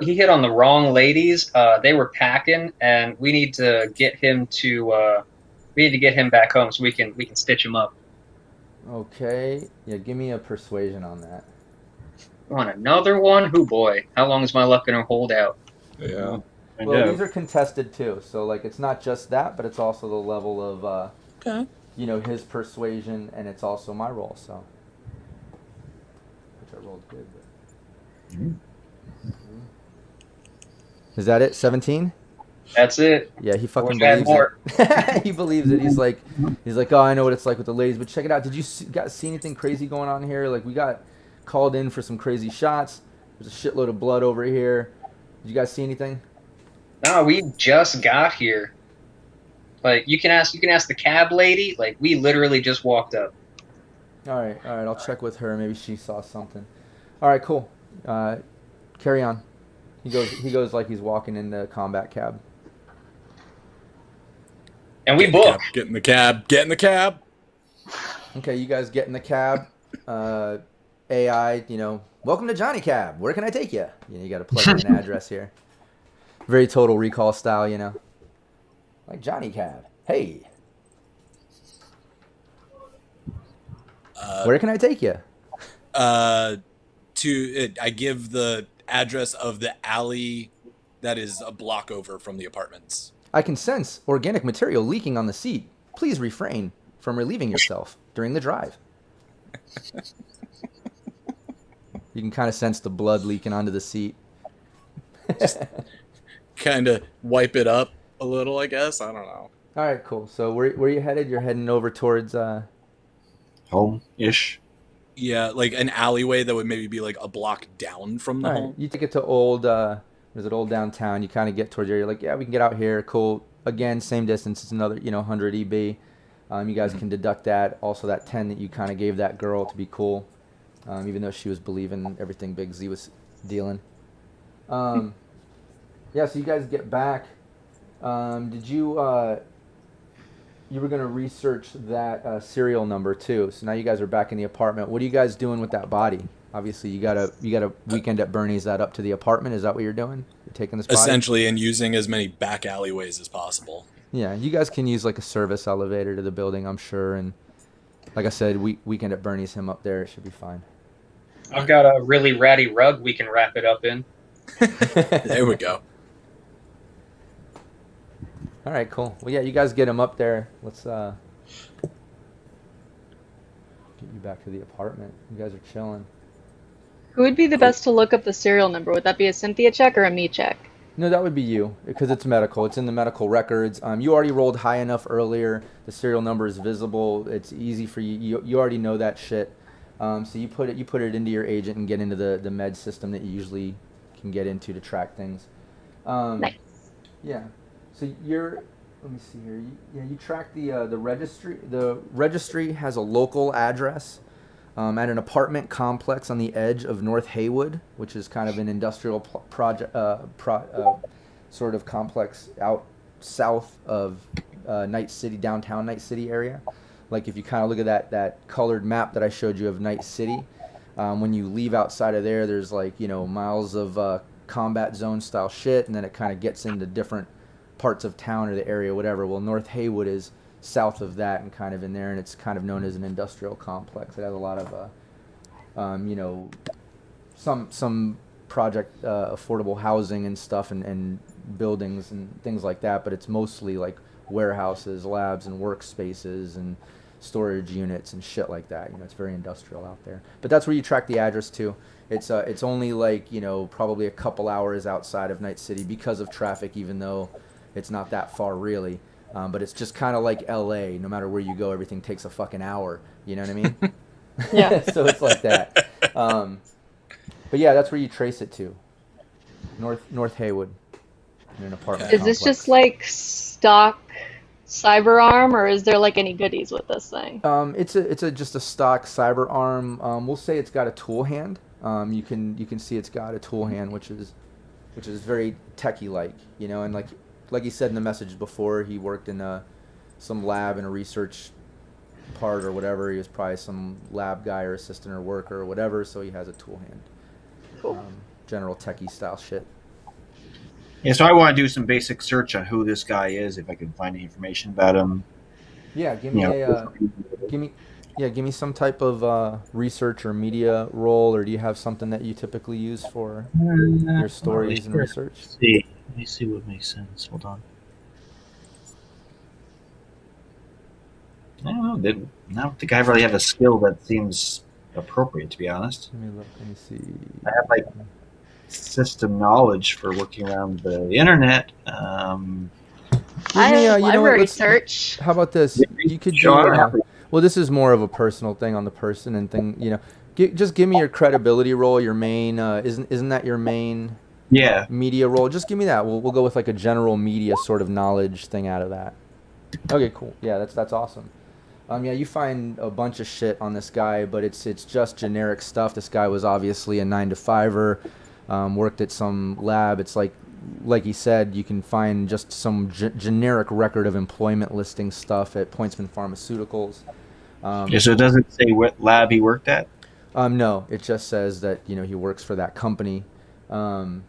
hit on the wrong ladies. They were packing, and we need to get him back home so we can stitch him up. Okay. Yeah, give me a persuasion on that. Want another one? Hoo boy! How long is my luck gonna hold out? Yeah. Well, these are contested too, so like it's not just that, but it's also the level of Okay. his persuasion, and it's also my roll. So, which I rolled good. But... Is that it? 17? That's it. Yeah, he fucking Wish I had believes it. He believes it. He's like, oh, I know what it's like with the ladies, but check it out. Did you guys see anything crazy going on here? Like, we got called in for some crazy shots. There's a shitload of blood over here. Did you guys see anything? No, we just got here. Like you can ask the cab lady. Like we literally just walked up. All right. I'll check with her. Maybe she saw something. All right, cool. Carry on. He goes like he's walking in the combat cab. And we book. Get in the cab. Get in the cab. Okay, you guys get in the cab. AI, welcome to Johnny Cab. Where can I take you? You got to plug in an address here. Very Total Recall style, Like Johnny Cab. Hey. Where can I take you? I give the address of the alley that is a block over from the apartments. I can sense organic material leaking on the seat. Please refrain from relieving yourself during the drive. You can kind of sense the blood leaking onto the seat. Kind of wipe it up a little, I guess. I don't know. All right, cool. So where are you headed? You're heading over towards... home-ish. Yeah, like an alleyway that would maybe be like a block down from the All right, home. you take it to old... was it old downtown? You kind of get towards there. You're like, yeah, we can get out here. Cool. Again, same distance. It's another, 100 EB. You guys can deduct that. Also, that 10 that you kind of gave that girl to be cool. Even though she was believing everything Big Z was dealing. Yeah, so you guys get back. Did you you were gonna research that serial number too. So now you guys are back in the apartment. What are you guys doing with that body? Obviously, you got a weekend at Bernie's that up to the apartment. Is that what you're doing? You're taking this body? Essentially, and using as many back alleyways as possible. Yeah, you guys can use like a service elevator to the building, I'm sure. And like I said, weekend at Bernie's, him up there, it should be fine. I've got a really ratty rug we can wrap it up in. There we go. All right, cool. Well, yeah, you guys get him up there. Let's get you back to the apartment. You guys are chilling. Who would be the best to look up the serial number? Would that be a Cynthia check or a me check? No, that would be you because it's medical. It's in the medical records. You already rolled high enough earlier. The serial number is visible. It's easy for you. You already know that shit. So you put it into your agent and get into the med system that you usually can get into to track things. Nice. Yeah. So let me see here. You track the registry. The registry has a local address at an apartment complex on the edge of North Haywood, which is kind of an industrial project, sort of complex out south of Night City, downtown Night City area. Like if you kind of look at that colored map that I showed you of Night City, when you leave outside of there, there's like miles of combat zone style shit, and then it kind of gets into different parts of town or the area, whatever. Well, North Haywood is south of that and kind of in there, and it's kind of known as an industrial complex. It has a lot of, some project affordable housing and stuff and buildings and things like that, but it's mostly like warehouses, labs, and workspaces and storage units and shit like that. It's very industrial out there. But that's where you track the address to. It's only like, probably a couple hours outside of Night City because of traffic, even though it's not that far really. But it's just kind of like LA. No matter where you go, everything takes a fucking hour. You know what I mean? Yeah. So it's like that. But yeah, that's where you trace it to. North Haywood, in an apartment Is this complex. just like stock CyberArm, or is there like any goodies with this thing? It's just a stock CyberArm. We'll say it's got a tool hand. You can see it's got a tool hand, which is very techie like, and like he said in the message before, he worked in some lab in a research part or whatever. He was probably some lab guy or assistant or worker or whatever, so he has a tool hand. Cool. General techie style shit. Yeah, so I want to do some basic search on who this guy is, if I can find any information about him. Yeah, give me some type of research or media role, or do you have something that you typically use for your stories and research? Let me see what makes sense. Hold on. I don't know. I don't think I really have a skill that seems appropriate, to be honest. Let me look. Let me see. I have like system knowledge for working around the internet. I have library search. How about this? You could do. Well, this is more of a personal thing on the person and thing. Just give me your credibility role. Your main isn't that your main? Yeah. Media role. Just give me that. We'll go with like a general media sort of knowledge thing out of that. Okay, cool. Yeah, that's awesome. Yeah, you find a bunch of shit on this guy, but it's just generic stuff. This guy was obviously a 9-to-5er, worked at some lab. It's like he said, you can find just some generic record of employment listing stuff at Pointsman Pharmaceuticals. So it doesn't say what lab he worked at? No, it just says that he works for that company. And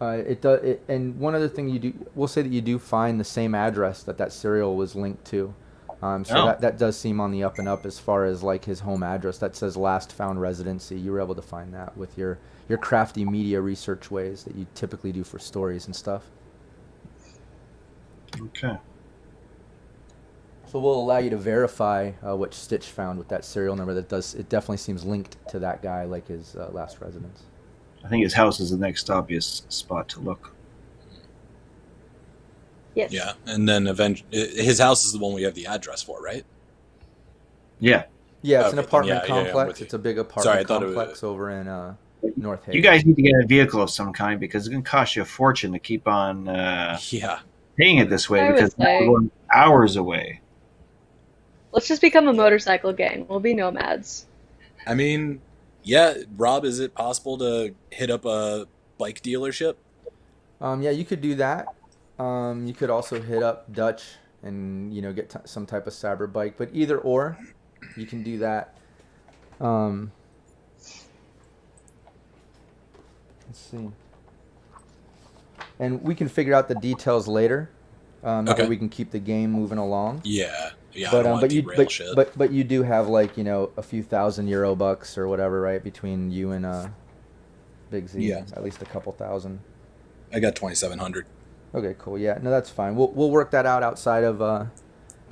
one other thing you do, we'll say that you do find the same address that serial was linked to. That does seem on the up and up as far as like his home address. That says last found residency. You were able to find that with your crafty media research ways that you typically do for stories and stuff. Okay. So we'll allow you to verify what Stitch found with that serial number. It definitely seems linked to that guy, like his last residence. I think his house is the next obvious spot to look. Yes. Yeah, and then his house is the one we have the address for, right? Yeah. Yeah, it's an Okay, apartment yeah, complex. it's a big apartment Sorry, complex over in North Haven. You guys need to get a vehicle of some kind because it's going to cost you a fortune to keep on paying it this way I would because say. we're going hours away. Let's just become a motorcycle gang. We'll be nomads. I mean, yeah, Rob, is it possible to hit up a bike dealership? Yeah, you could do that. You could also hit up Dutch and get some type of cyber bike. But either or, you can do that. Let's see. And we can figure out the details later. That way we can keep the game moving along. Yeah. I But don't want to derail shit. but you do have like a few thousand euro bucks or whatever, right, between you and Big Z. Yeah. At least a couple thousand. I got 2,700. Okay, cool. Yeah, no, that's fine. We'll work that out outside of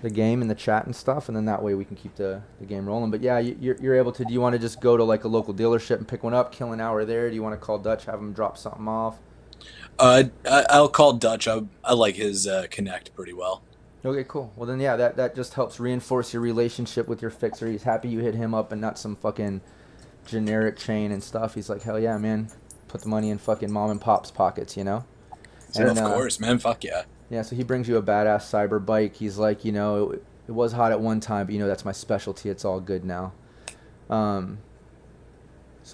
the game and the chat and stuff, and then that way we can keep the game rolling. But yeah, you're able to. Do you want to just go to like a local dealership and pick one up, kill an hour there? Do you want to call Dutch, have him drop something off? I'll call Dutch. I like his Connect pretty well. Okay, cool. Well then, yeah, that just helps reinforce your relationship with your fixer. He's happy you hit him up and not some fucking generic chain and stuff. He's like, hell yeah, man, put the money in fucking mom and pop's pockets, And, of course, man, fuck yeah. Yeah, so he brings you a badass cyber bike. He's like, it was hot at one time, but that's my specialty. It's all good now. So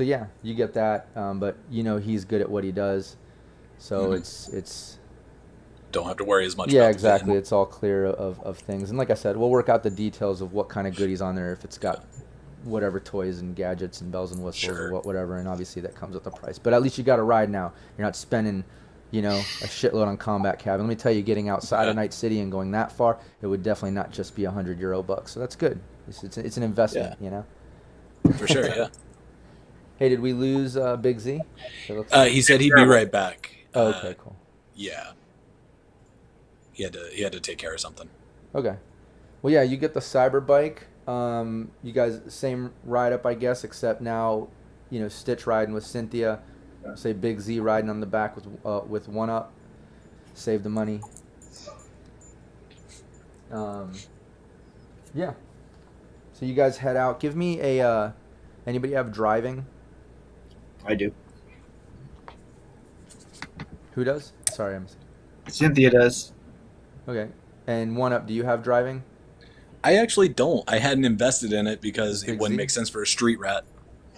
yeah, you get that, but he's good at what he does. So it's don't have to worry as much. Yeah, about exactly. It's all clear of things, and like I said, we'll work out the details of what kind of goodies on there. If it's got whatever toys and gadgets and bells and whistles or whatever, and obviously that comes with a price. But at least you got a ride now. You're not spending a shitload on combat cabin. Let me tell you, getting outside of Night City and going that far, it would definitely not just be €100 So that's good. It's an investment, For sure, yeah. Hey, did we lose Big Z? He said he'd be right back. Oh, okay, cool. Yeah. He had to take care of something. Okay. Well, yeah, you get the cyber bike. You guys, same ride up, I guess, except now, Stitch riding with Cynthia. Say Big Z riding on the back with one up. Save the money. Yeah. So you guys head out. Give me a. Anybody have driving? I do. Who does? Sorry, Cynthia does. Okay. And one up. Do you have driving? I actually don't. I hadn't invested in it because Big it wouldn't Z? make sense for a street rat.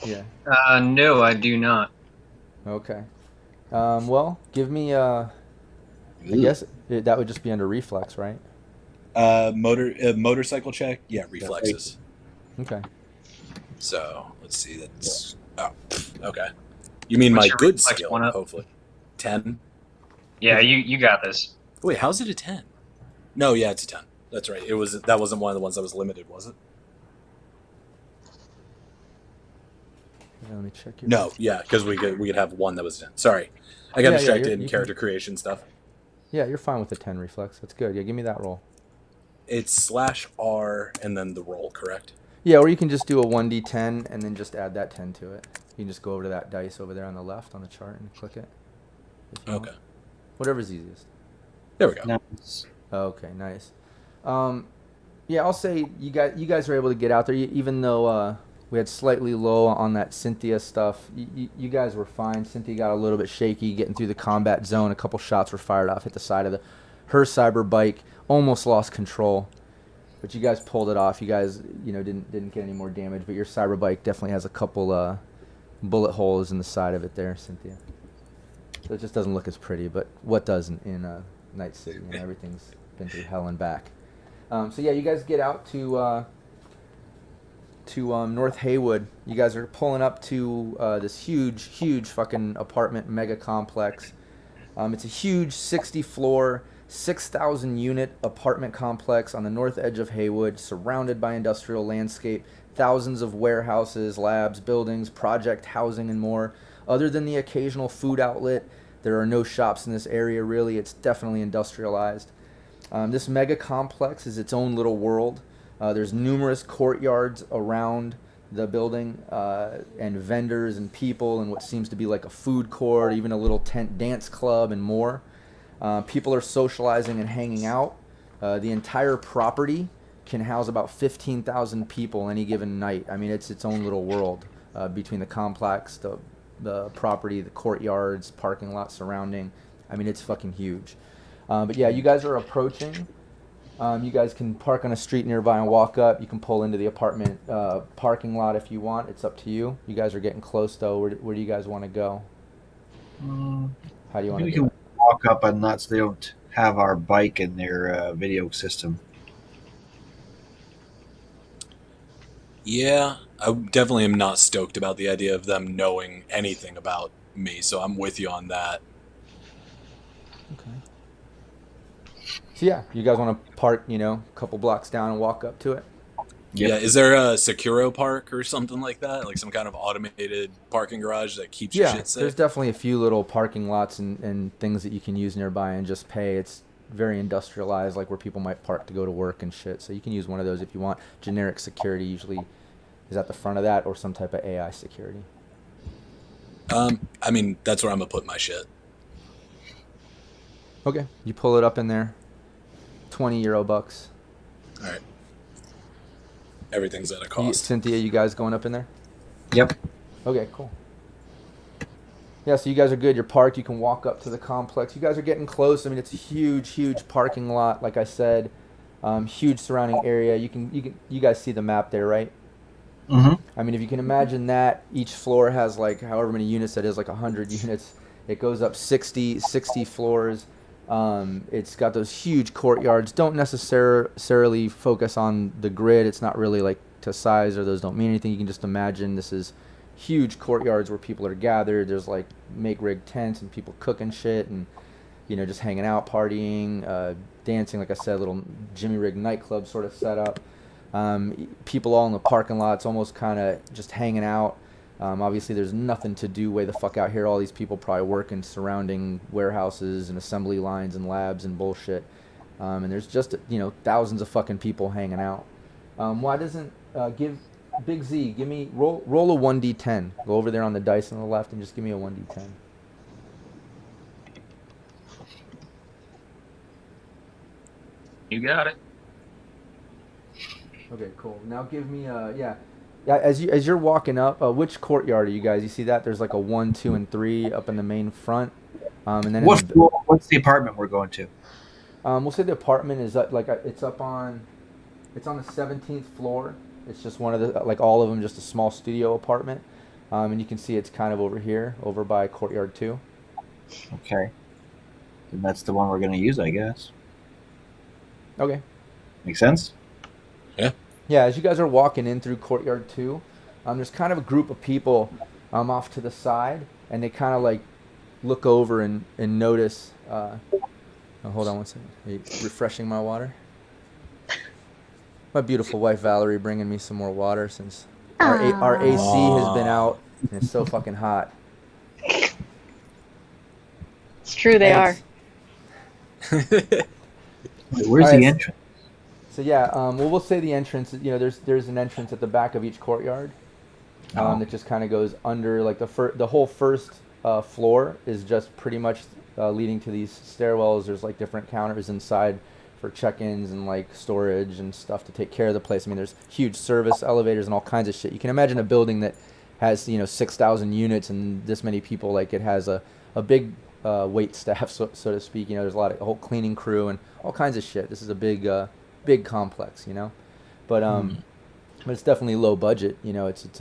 Yeah. No, I do not. Okay. Well, give me. I guess that would just be under reflex, right? Motorcycle check. Yeah, reflexes. Okay. So let's see. That's okay. You mean What's my your good reflex skill? one up? Hopefully, 10. Yeah, you got this. Wait, how's it a 10? No, yeah, it's a 10. That's right. That wasn't one of the ones that was limited, was it? Yeah, let me check your. No, yeah, because we could have one that was 10. Sorry, I got distracted in you character creation stuff. Yeah, you're fine with the 10 reflex. That's good. Yeah, give me that roll. It's /R and then the roll, correct? Yeah, or you can just do a 1d10 and then just add that 10 to it. You can just go over to that dice over there on the left on the chart and click it. if you Okay. want. Whatever's easiest. There we go. Nice. Okay, nice. Yeah, I'll say you guys were able to get out there, even though we had slightly low on that Cynthia stuff. You guys were fine. Cynthia got a little bit shaky getting through the combat zone. A couple shots were fired off, hit the side of her cyber bike, almost lost control. But you guys pulled it off. You guys, didn't get any more damage. But your cyber bike definitely has a couple bullet holes in the side of it there, Cynthia. So it just doesn't look as pretty. But what doesn't in Night City? Everything's been through hell and back. So yeah, you guys get out to North Haywood. You guys are pulling up to this huge fucking apartment mega complex. It's a huge 60-floor, 6,000 unit apartment complex on the north edge of Haywood, surrounded by industrial landscape, thousands of warehouses, labs, buildings, project housing, and more. Other than the occasional food outlet, there are no shops in this area really. It's definitely industrialized. This mega complex is its own little world. There's numerous courtyards around the building and vendors and people and what seems to be like a food court, even a little tent dance club and more. People are socializing and hanging out. The entire property can house about 15,000 people any given night. I mean, it's its own little world between the complex, the property, the courtyards, parking lot surrounding. I mean, it's fucking huge. But yeah, you guys are approaching. You guys can park on a street nearby and walk up. You can pull into the apartment parking lot if you want. It's up to you. You guys are getting close, though. Where do you guys want to go? How do you want to We do can it? walk up and not so they don't have our bike in their video system. Yeah, I definitely am not stoked about the idea of them knowing anything about me, so I'm with you on that. Okay. So yeah, you guys want to park, a couple blocks down and walk up to it? Yep. Yeah, is there a Securo Park or something like that? Like some kind of automated parking garage that keeps your Yeah, shit safe? there's definitely a few little parking lots and things that you can use nearby and just pay. It's very industrialized, like where people might park to go to work and shit. So you can use one of those if you want. Generic security usually is at the front of that, or some type of AI security. I mean, that's where I'm gonna put my shit. Okay, you pull it up in there. €20 bucks. All right. Everything's at a cost. Cynthia, you guys going up in there? Yep. Okay, cool. Yeah, so you guys are good. You're parked. You can walk up to the complex. You guys are getting close. I mean, it's a huge, huge parking lot. Like I said, huge surrounding area. You guys see the map there, right? Mm-hmm. I mean, if you can imagine that, each floor has like however many units that is, like 100 units. It goes up 60 floors. It's got those huge courtyards. Don't necessarily focus on the grid. It's not really like to size, or those don't mean anything. You can just imagine this is huge courtyards where people are gathered. There's like make rig tents and people cooking shit and just hanging out, partying, dancing. Like I said, little Jimmy Rig nightclub sort of setup. People all in the parking lots, almost kind of just hanging out. Obviously, there's nothing to do way the fuck out here. All these people probably working surrounding warehouses and assembly lines and labs and bullshit. And there's just thousands of fucking people hanging out. Why doesn't give Big Z, give me roll a 1d10. Go over there on the dice on the left and just give me a 1d10. You got it. Okay, cool. Now give me yeah. As you're walking up, which courtyard are you guys? You see that there's like a 1, 2, and 3 up in the main front, and then What's the apartment we're going to? we'll say the apartment is up, like it's on the 17th floor. It's just one of the, like all of them, just a small studio apartment, and you can see it's kind of over here, over by courtyard 2. Okay. And that's the one we're going to use, I guess. Okay. Make sense? Yeah, as you guys are walking in through courtyard 2, there's kind of a group of people off to the side, and they kind of like look over and notice. Oh, hold on one second. Are you refreshing my water? My beautiful wife Valerie bringing me some more water since our AC has been out and it's so fucking hot. It's true, they are. Wait, where's the entrance? So yeah, well, we'll say the entrance. There's an entrance at the back of each courtyard that just kind of goes under. Like the whole first floor is just pretty much leading to these stairwells. There's like different counters inside for check-ins and like storage and stuff to take care of the place. I mean, there's huge service elevators and all kinds of shit. You can imagine a building that has 6,000 units and this many people. Like it has a big wait staff, so to speak. There's a whole cleaning crew and all kinds of shit. This is a big complex, but it's definitely low budget. It's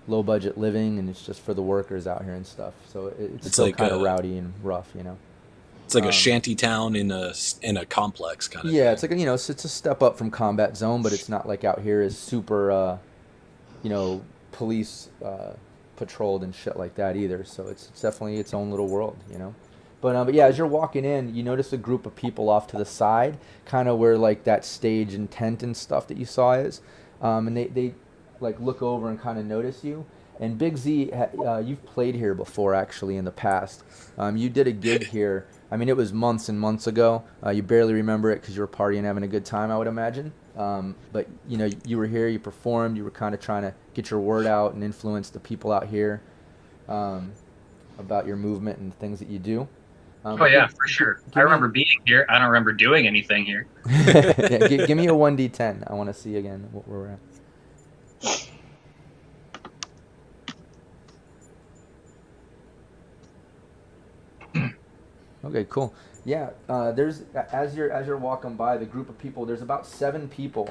low budget living, and it's just for the workers out here and stuff. So it's still like kind of rowdy and rough. It's like a shanty town in a complex kind of. Yeah, thing. it's like it's a step up from combat zone, but it's not like out here is super police patrolled and shit like that either. So it's definitely its own little world. But yeah, as you're walking in, you notice a group of people off to the side, kind of where like that stage and tent and stuff that you saw is, and they like look over and kind of notice you. And Big Z, you've played here before actually in the past. You did a gig here. I mean, it was months and months ago. You barely remember it because you were partying, having a good time, I would imagine. But you were here, you performed, you were kind of trying to get your word out and influence the people out here about your movement and the things that you do. Oh yeah, for sure. I remember being here. I don't remember doing anything here. Yeah, give me a 1d10. I want to see again where we're at. Okay, cool. Yeah, there's as you're walking by the group of people. There's about 7 people,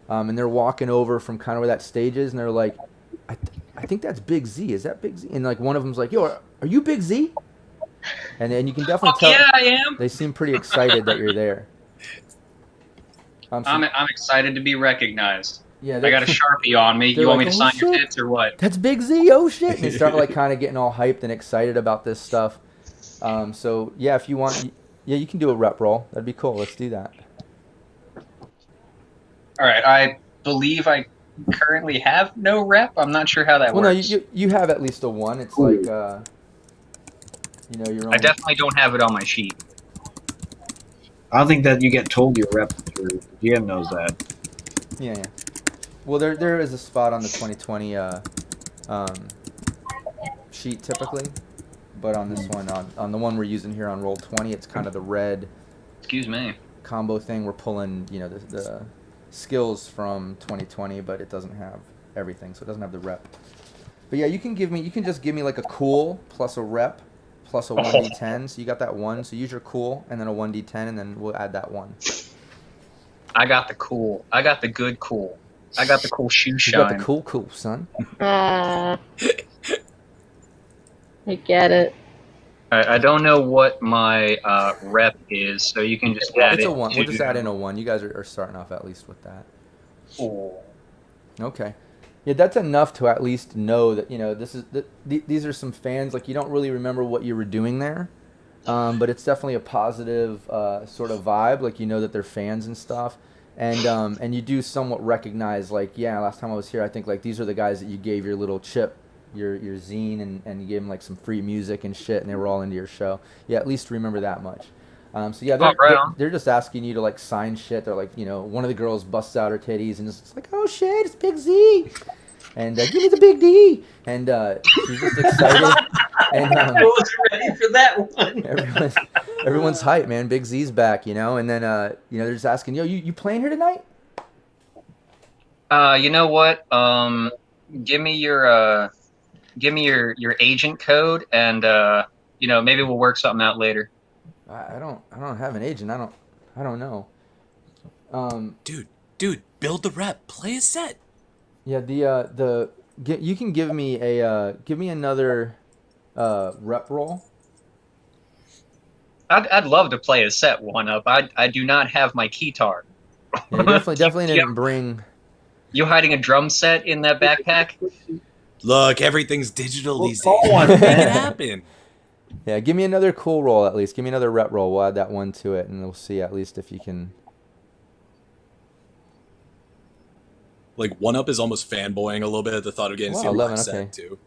and they're walking over from kind of where that stage is, and they're like, I think that's Big Z. Is that Big Z? And like one of them's like, Yo, are you Big Z? and you can definitely tell. Yeah, I am. They seem pretty excited that you're there. I'm excited to be recognized. Yeah, I got a Sharpie on me. You want me to sign your tits or what? That's Big Z. Oh shit! And they start like kind of getting all hyped and excited about this stuff. So yeah, if you want, yeah, you can do a rep roll. That'd be cool. Let's do that. All right. I believe I currently have no rep. I'm not sure how that Well, works. no, you have at least a 1. It's like your own. I definitely don't have it on my sheet. I don't think that you get told your rep. Your GM knows that. Yeah. Well, there is a spot on the 2020 sheet typically, but on this one, on the one we're using here on Roll20, it's kind of the red. Excuse me. Combo thing. We're pulling, the skills from 2020, but it doesn't have everything, so it doesn't have the rep. But yeah, you can just give me like a cool plus a rep plus a 1d10. So you got that 1. So use your cool and then a 1d10, and then we'll add that 1. I got the cool. I got the good cool. I got the cool shoe shine. You got the cool, son. I get it. I don't know what my rep is, so you can just add It's it. a 1. We'll just add in a 1. You guys are starting off at least with that. Oh. Okay. Yeah, that's enough to at least know that, these are some fans. Like, you don't really remember what you were doing there, but it's definitely a positive sort of vibe. Like, you know that they're fans and stuff. And you do somewhat recognize, like, yeah, last time I was here, I think, like, these are the guys that you gave your little chip, your zine, and you gave them, like, some free music and shit, and they were all into your show. Yeah, at least remember that much. So yeah, they're just asking you to like sign shit. They're like, one of the girls busts out her titties and it's like, oh shit, it's Big Z, and give me the Big D, and she's just excited. And I wasn't ready for that one. everyone's hyped, man. Big Z's back, and then they're just asking, yo, you playing here tonight? You know what? Give me your agent code, and maybe we'll work something out later. I don't have an agent. I don't know. Dude, build the rep. Play a set. Yeah, you can give me another rep roll. I'd love to play a set 1-up. I do not have my keytar. Yeah, you definitely didn't bring. You hiding a drum set in that backpack? Look, everything's digital these days. Go on, Make it man. happen. Yeah, give me another cool roll at least. Give me another rep roll. We'll add that 1 to it, and we'll see at least if you can. Like 1-up is almost fanboying a little bit at the thought of getting to see 11, set okay. too.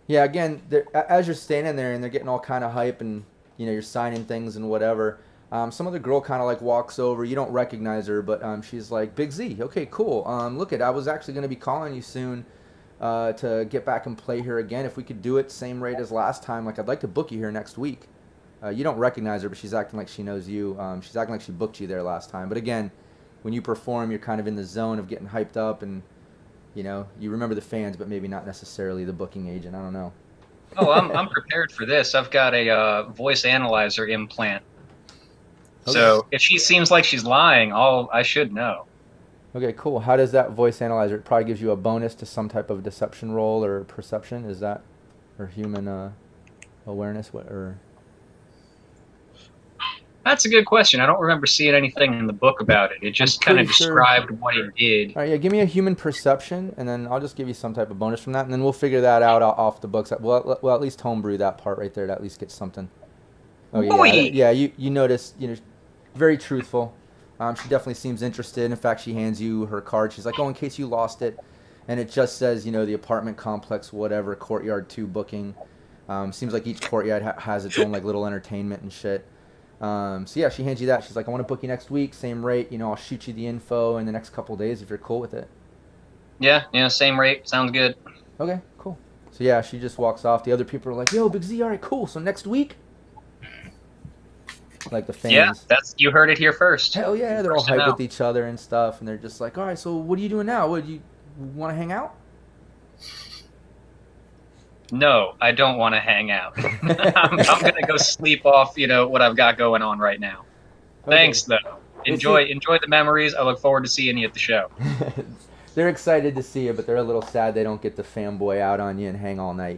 Yeah, again, as you're standing there and they're getting all kind of hype and you're signing things and whatever. Some other girl kind of like walks over. You don't recognize her, but she's like, Big Z. Okay, cool. Look, I was actually going to be calling you soon. To get back and play here again. If we could do it same rate as last time, like I'd like to book you here next week. You don't recognize her, but she's acting like she knows you. She's acting like she booked you there last time. But again, when you perform, you're kind of in the zone of getting hyped up, and you remember the fans, but maybe not necessarily the booking agent. I don't know. Oh, I'm prepared for this. I've got a voice analyzer implant. Okay. So if she seems like she's lying, I should know. Okay, cool. How does that voice analyzer? It probably gives you a bonus to some type of deception roll or perception. Is that, or human awareness? That's a good question. I don't remember seeing anything in the book about it. It just kind of described what it did. All right, yeah. Give me a human perception, and then I'll just give you some type of bonus from that, and then we'll figure that out off the books. We'll at least homebrew that part right there to at least get something. Oh yeah, you notice. Very truthful. She definitely seems interested. In fact, she hands you her card. She's like, oh, in case you lost it. And it just says, the apartment complex, whatever, courtyard 2 booking. Seems like each courtyard has its own like little entertainment and shit. So yeah, she hands you that. She's like, I want to book you next week, same rate. I'll shoot you the info in the next couple of days if you're cool with it. Yeah, same rate. Sounds good. Okay, cool. So yeah, she just walks off. The other people are like, yo, Big Z, all right, cool. So next week? Like the fans. Yeah, you heard it here first. Hell yeah, they're all hyped with each other and stuff, and they're just like, all right, so what are you doing now? What, do you want to hang out? No, I don't want to hang out. I'm going to go sleep off, what I've got going on right now. Okay. Thanks, though. Enjoy the memories. I look forward to seeing you at the show. They're excited to see you, but they're a little sad they don't get to fanboy out on you and hang all night,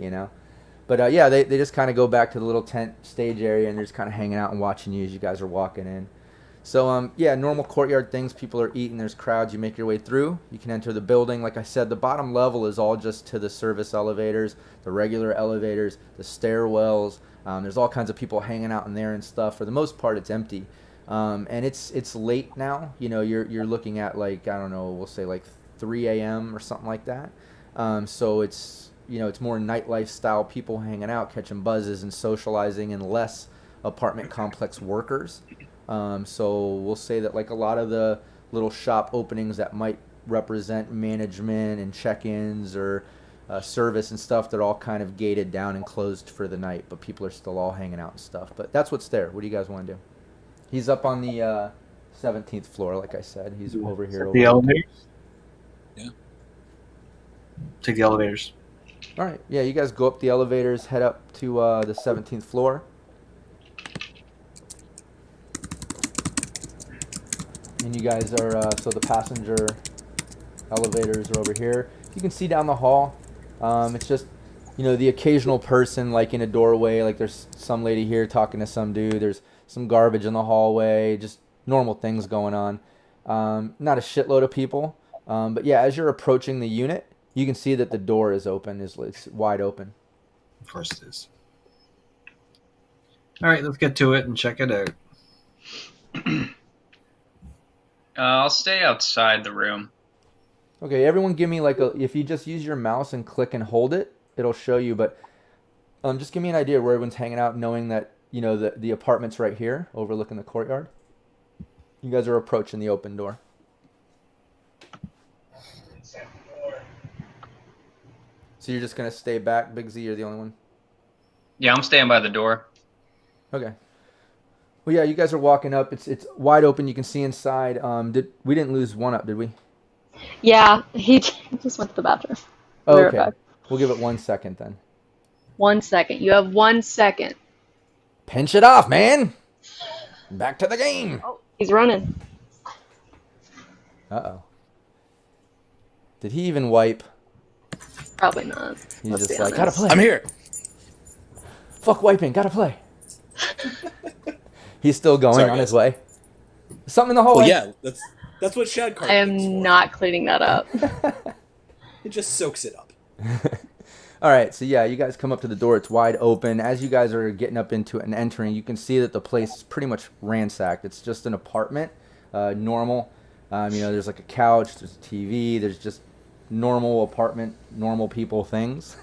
But yeah, they just kind of go back to the little tent stage area, and they're just kind of hanging out and watching you as you guys are walking in. So yeah, normal courtyard things. People are eating. There's crowds. You make your way through. You can enter the building. Like I said, the bottom level is all just to the service elevators, the regular elevators, the stairwells. There's all kinds of people hanging out in there and stuff. For the most part, it's empty. And it's late now. You know, you're looking at like, I don't know, we'll say like 3 a.m. or something like that. So it's, you know, it's more nightlife style people hanging out, catching buzzes and socializing, and less apartment complex workers. So we'll say that like a lot of the little shop openings that might represent management and check-ins or service and stuff, they're all kind of gated down and closed for the night, but people are still all hanging out and stuff. But that's what's there. What do you guys want to do? He's up on the 17th floor, like I said. He's over here. The elevators? Yeah. Take the elevators. All right. Yeah, you guys go up the elevators, head up to the 17th floor. And you guys are, so the passenger elevators are over here. You can see down the hall. It's just, you know, the occasional person like in a doorway, like there's some lady here talking to some dude. There's some garbage in the hallway, just normal things going on. Not a shitload of people. But yeah, as you're approaching the unit, you can see that the door is open, it's wide open. Of course it is. All right, let's get to it and check it out. I'll stay outside the room. Okay, everyone give me like if you just use your mouse and click and hold it, it'll show you, but just give me an idea where everyone's hanging out, knowing that, you know, the apartment's right here, overlooking the courtyard. You guys are approaching the open door. So you're just going to stay back, Big Z, you're the only one? Yeah, I'm staying by the door. Okay. Well, yeah, you guys are walking up. It's wide open. You can see inside. We didn't lose one up, did we? Yeah, he just went to the bathroom. Oh, Be right okay. back. We'll give it 1 second then. 1 second. You have 1 second. Pinch it off, man. Back to the game. Oh, he's running. Uh-oh. Did he even wipe? Probably not. He's Let's just be like, honest. gotta play. I'm here. Fuck wiping, gotta play. He's still going Sorry, on guys. his way. Something in the hallway. Well, yeah, that's what Shad Card I is am for. not cleaning that up. It just soaks it up. All right, so yeah, you guys come up to the door. It's wide open. As you guys are getting up into it and entering, you can see that the place is pretty much ransacked. It's just an apartment, normal. You know, there's like a couch, there's a TV, there's just normal apartment, normal people things.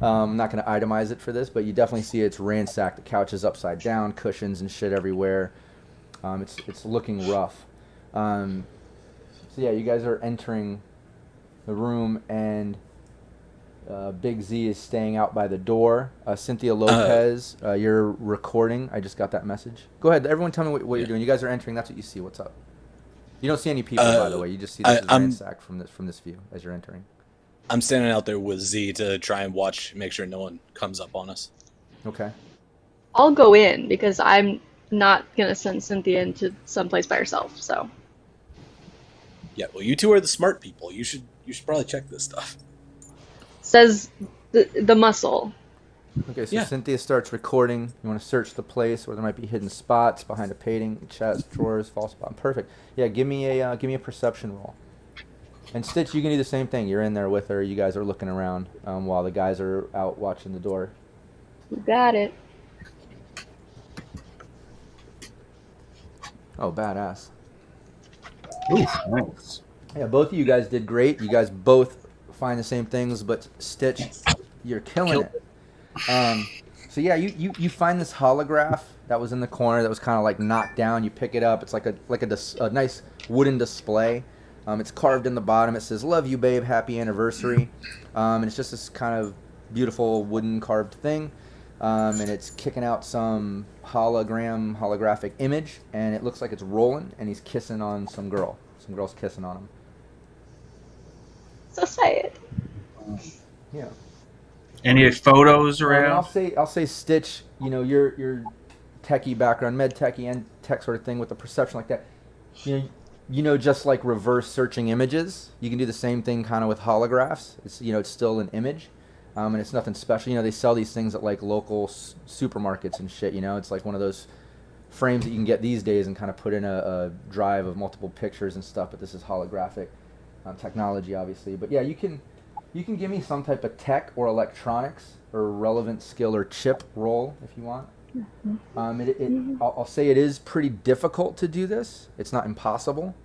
I'm not going to itemize it for this, but you definitely see it's ransacked. The couch is upside down, cushions and shit everywhere. It's looking rough. So yeah, you guys are entering the room, and Big Z is staying out by the door. Cynthia Lopez, you're recording. I just got that message. Go ahead. Everyone tell me what you're doing. You guys are entering. That's what you see. What's up? You don't see any people, by the way. You just see this is ransacked from this view as you're entering. I'm standing out there with Z to try and watch, make sure no one comes up on us. Okay. I'll go in because I'm not going to send Cynthia into someplace by herself. So Yeah, well, you two are the smart people. You should probably check this stuff. says the muscle. Okay, so Yeah. Cynthia starts recording. You want to search the place where there might be hidden spots behind a painting, chest, drawers, false spot. Perfect. Yeah, give me a perception roll. And Stitch, you can do the same thing. You're in there with her. You guys are looking around while the guys are out watching the door. You got it. Oh, badass. Ooh, nice. Yeah, both of you guys did great. You guys both find the same things, but Stitch, you're killing it. So yeah, you find this holograph that was in the corner that was kind of like knocked down. You pick it up. It's like a nice wooden display. It's carved in the bottom. It says "Love you, babe. Happy anniversary." And it's just this kind of beautiful wooden carved thing. And it's kicking out some holographic image, and it looks like it's rolling, and he's kissing on some girl. Some girl's kissing on him. So say it. Yeah. Any photos And around? I'll say Stitch, you know, your techie background, med techie and tech sort of thing with the perception like that. You know, just like reverse searching images, you can do the same thing kind of with holographs. It's still an image. And it's nothing special. You know, they sell these things at like local supermarkets and shit. You know, it's like one of those frames that you can get these days and kind of put in a drive of multiple pictures and stuff. But this is holographic technology, obviously. But yeah, you can give me some type of tech or electronics or relevant skill or chip roll if you want. I'll say it is pretty difficult to do this. It's not impossible.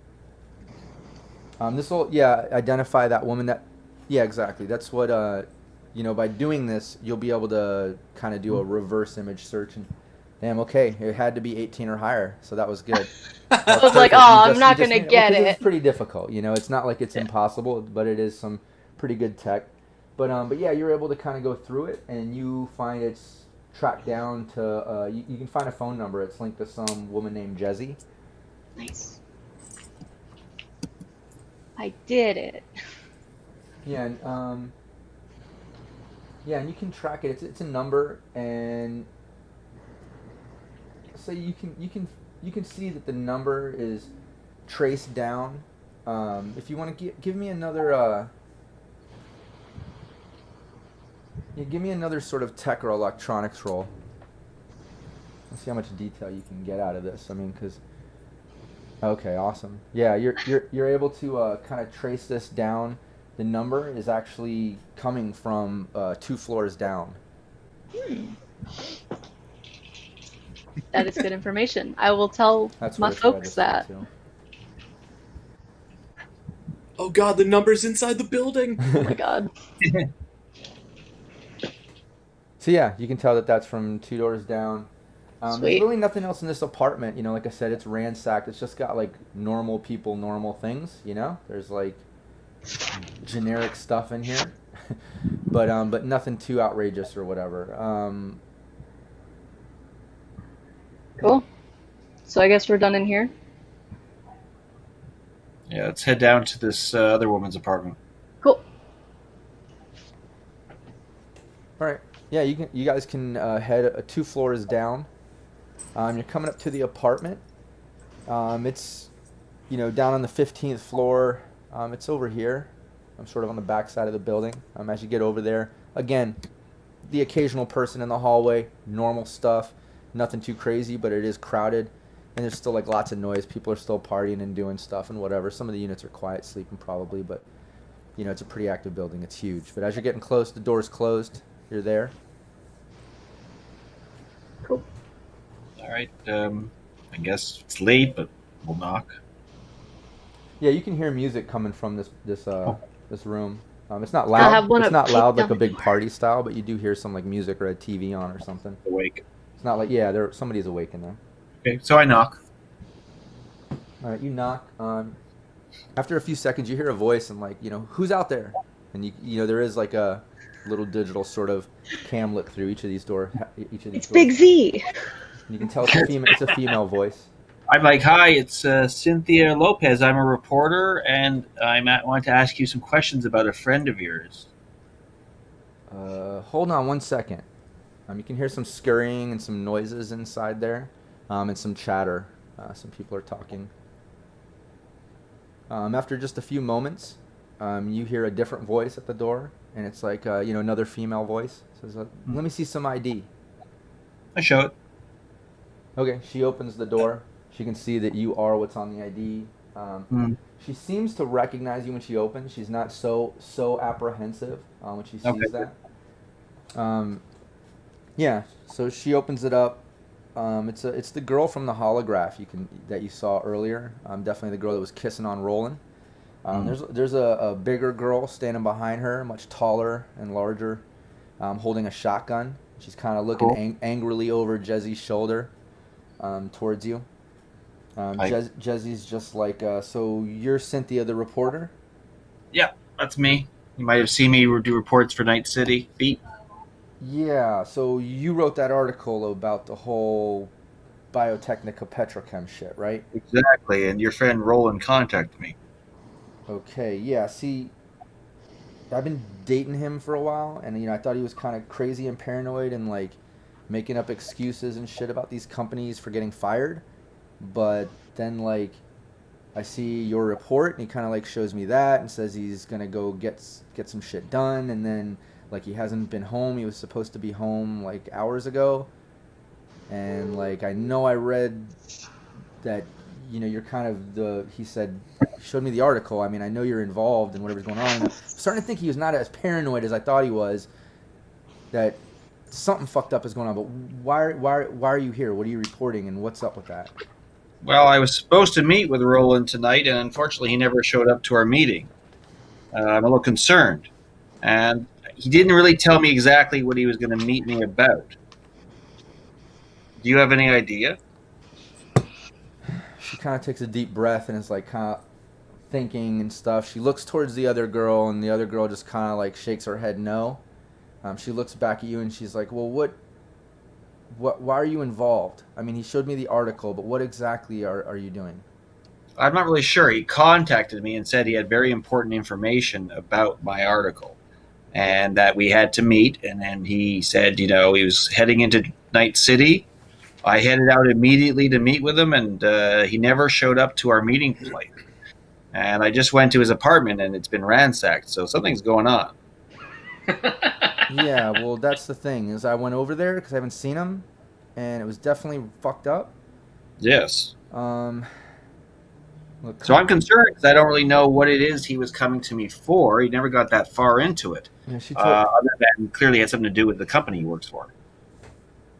This will identify that woman that. Yeah, exactly. That's what by doing this, you'll be able to kind of do a reverse image search and, damn, okay, it had to be 18 or higher, so that was good. I was like, I'm not going to get it. It's pretty difficult, you know. It's not like it's impossible, but it is some pretty good tech. But yeah, you're able to kind of go through it, and you find it's tracked down to, you can find a phone number. It's linked to some woman named Jezzy. Nice. I did it. Yeah, and you can track it. It's a number, and so you can see that the number is traced down. If you want to give me another, give me another sort of tech or electronics roll. Let's see how much detail you can get out of this. I mean, because okay, awesome. Yeah, you're able to kind of trace this down. The number is actually coming from 2 floors down. That is good information. I will tell my folks that. Oh God, the number's inside the building. Oh my God. So yeah, you can tell that that's from 2 doors down. There's really nothing else in this apartment. You know, like I said, it's ransacked. It's just got like normal people, normal things. You know, there's like generic stuff in here, but nothing too outrageous or whatever. Cool. So I guess we're done in here. Yeah, let's head down to this other woman's apartment. Cool. All right. Yeah, you guys can head 2 floors down. You're coming up to the apartment. It's down on the 15th floor. It's over here. I'm sort of on the back side of the building. As you get over there, again, the occasional person in the hallway, normal stuff, nothing too crazy, but it is crowded, and there's still like lots of noise. People are still partying and doing stuff and whatever. Some of the units are quiet, sleeping probably, but it's a pretty active building. It's huge. But as you're getting close, the door's closed. You're there. Cool. All right. I guess it's late, but we'll knock. Yeah, you can hear music coming from this room. It's not loud. It's not loud like a big party style, but you do hear some like music or a TV on or something. Awake. It's not like somebody's awake in there. Okay, so I knock. All right, you knock. After a few seconds, you hear a voice and like who's out there, and there is like a little digital sort of cam lit through each of these doors. It's Big Z. And you can tell it's a female voice. I'm like, hi, it's Cynthia Lopez. I'm a reporter, and I want to ask you some questions about a friend of yours. Hold on one second. You can hear some scurrying and some noises inside there, and some chatter. Some people are talking. After just a few moments, you hear a different voice at the door, and it's like another female voice. It says, "Let me see some ID." I show it. Okay, she opens the door. She can see that you are what's on the ID. She seems to recognize you when she opens. She's not so apprehensive when she sees that. Yeah, so she opens it up. It's the girl from the holograph that you saw earlier. Definitely the girl that was kissing on Roland. There's a bigger girl standing behind her, much taller and larger, holding a shotgun. She's kind of looking angrily over Jezzy's shoulder towards you. Jezzy's just like, so you're Cynthia the reporter? Yeah, that's me. You might have seen me do reports for Night City Beat. Yeah, so you wrote that article about the whole Biotechnica Petrochem shit, right? Exactly, and your friend Roland contacted me. Okay, yeah, see, I've been dating him for a while, and I thought he was kind of crazy and paranoid and like making up excuses and shit about these companies for getting fired. But then like I see your report, and he kind of like shows me that and says he's gonna go get some shit done, and then Like he hasn't been home. He was supposed to be home like hours ago. And like I know I read that, you know, you're kind of he said, he showed me the article. I mean, I know you're involved in whatever's going on. I'm starting to think he was not as paranoid as I thought he was, that something fucked up is going on. But why are you here? What are you reporting, and what's up with that? Well, I was supposed to meet with Roland tonight, and unfortunately he never showed up to our meeting. I'm a little concerned. And he didn't really tell me exactly what he was going to meet me about. Do you have any idea? She kind of takes a deep breath and is like kind of thinking and stuff. She looks towards the other girl, and the other girl just kind of like shakes her head no. She looks back at you and she's like, well, why are you involved? I mean, he showed me the article, but what exactly are you doing? I'm not really sure. He contacted me and said he had very important information about my article and that we had to meet. And then he said, you know, he was heading into Night City. I headed out immediately to meet with him, and he never showed up to our meeting place. And I just went to his apartment, and it's been ransacked, so something's going on. Yeah, well, that's the thing, is I went over there because I haven't seen him, and it was definitely fucked up. Yes. Look, So I'm concerned because I don't really know what it is he was coming to me for. He never got that far into it. Yeah, Other than clearly it had something to do with the company he works for.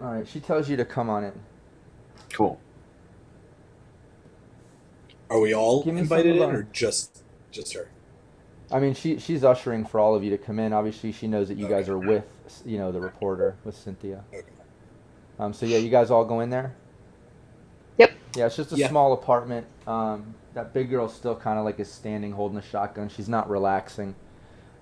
all right, she tells you to come on in. Cool. Are we all Give me invited in, some of or just her? I mean, she's ushering for all of you to come in. Obviously, she knows that you guys are with, you know, the reporter, with Cynthia. Okay. So yeah, you guys all go in there? Yep. Yeah, it's just a small apartment. That big girl still kind of like is standing holding a shotgun. She's not relaxing.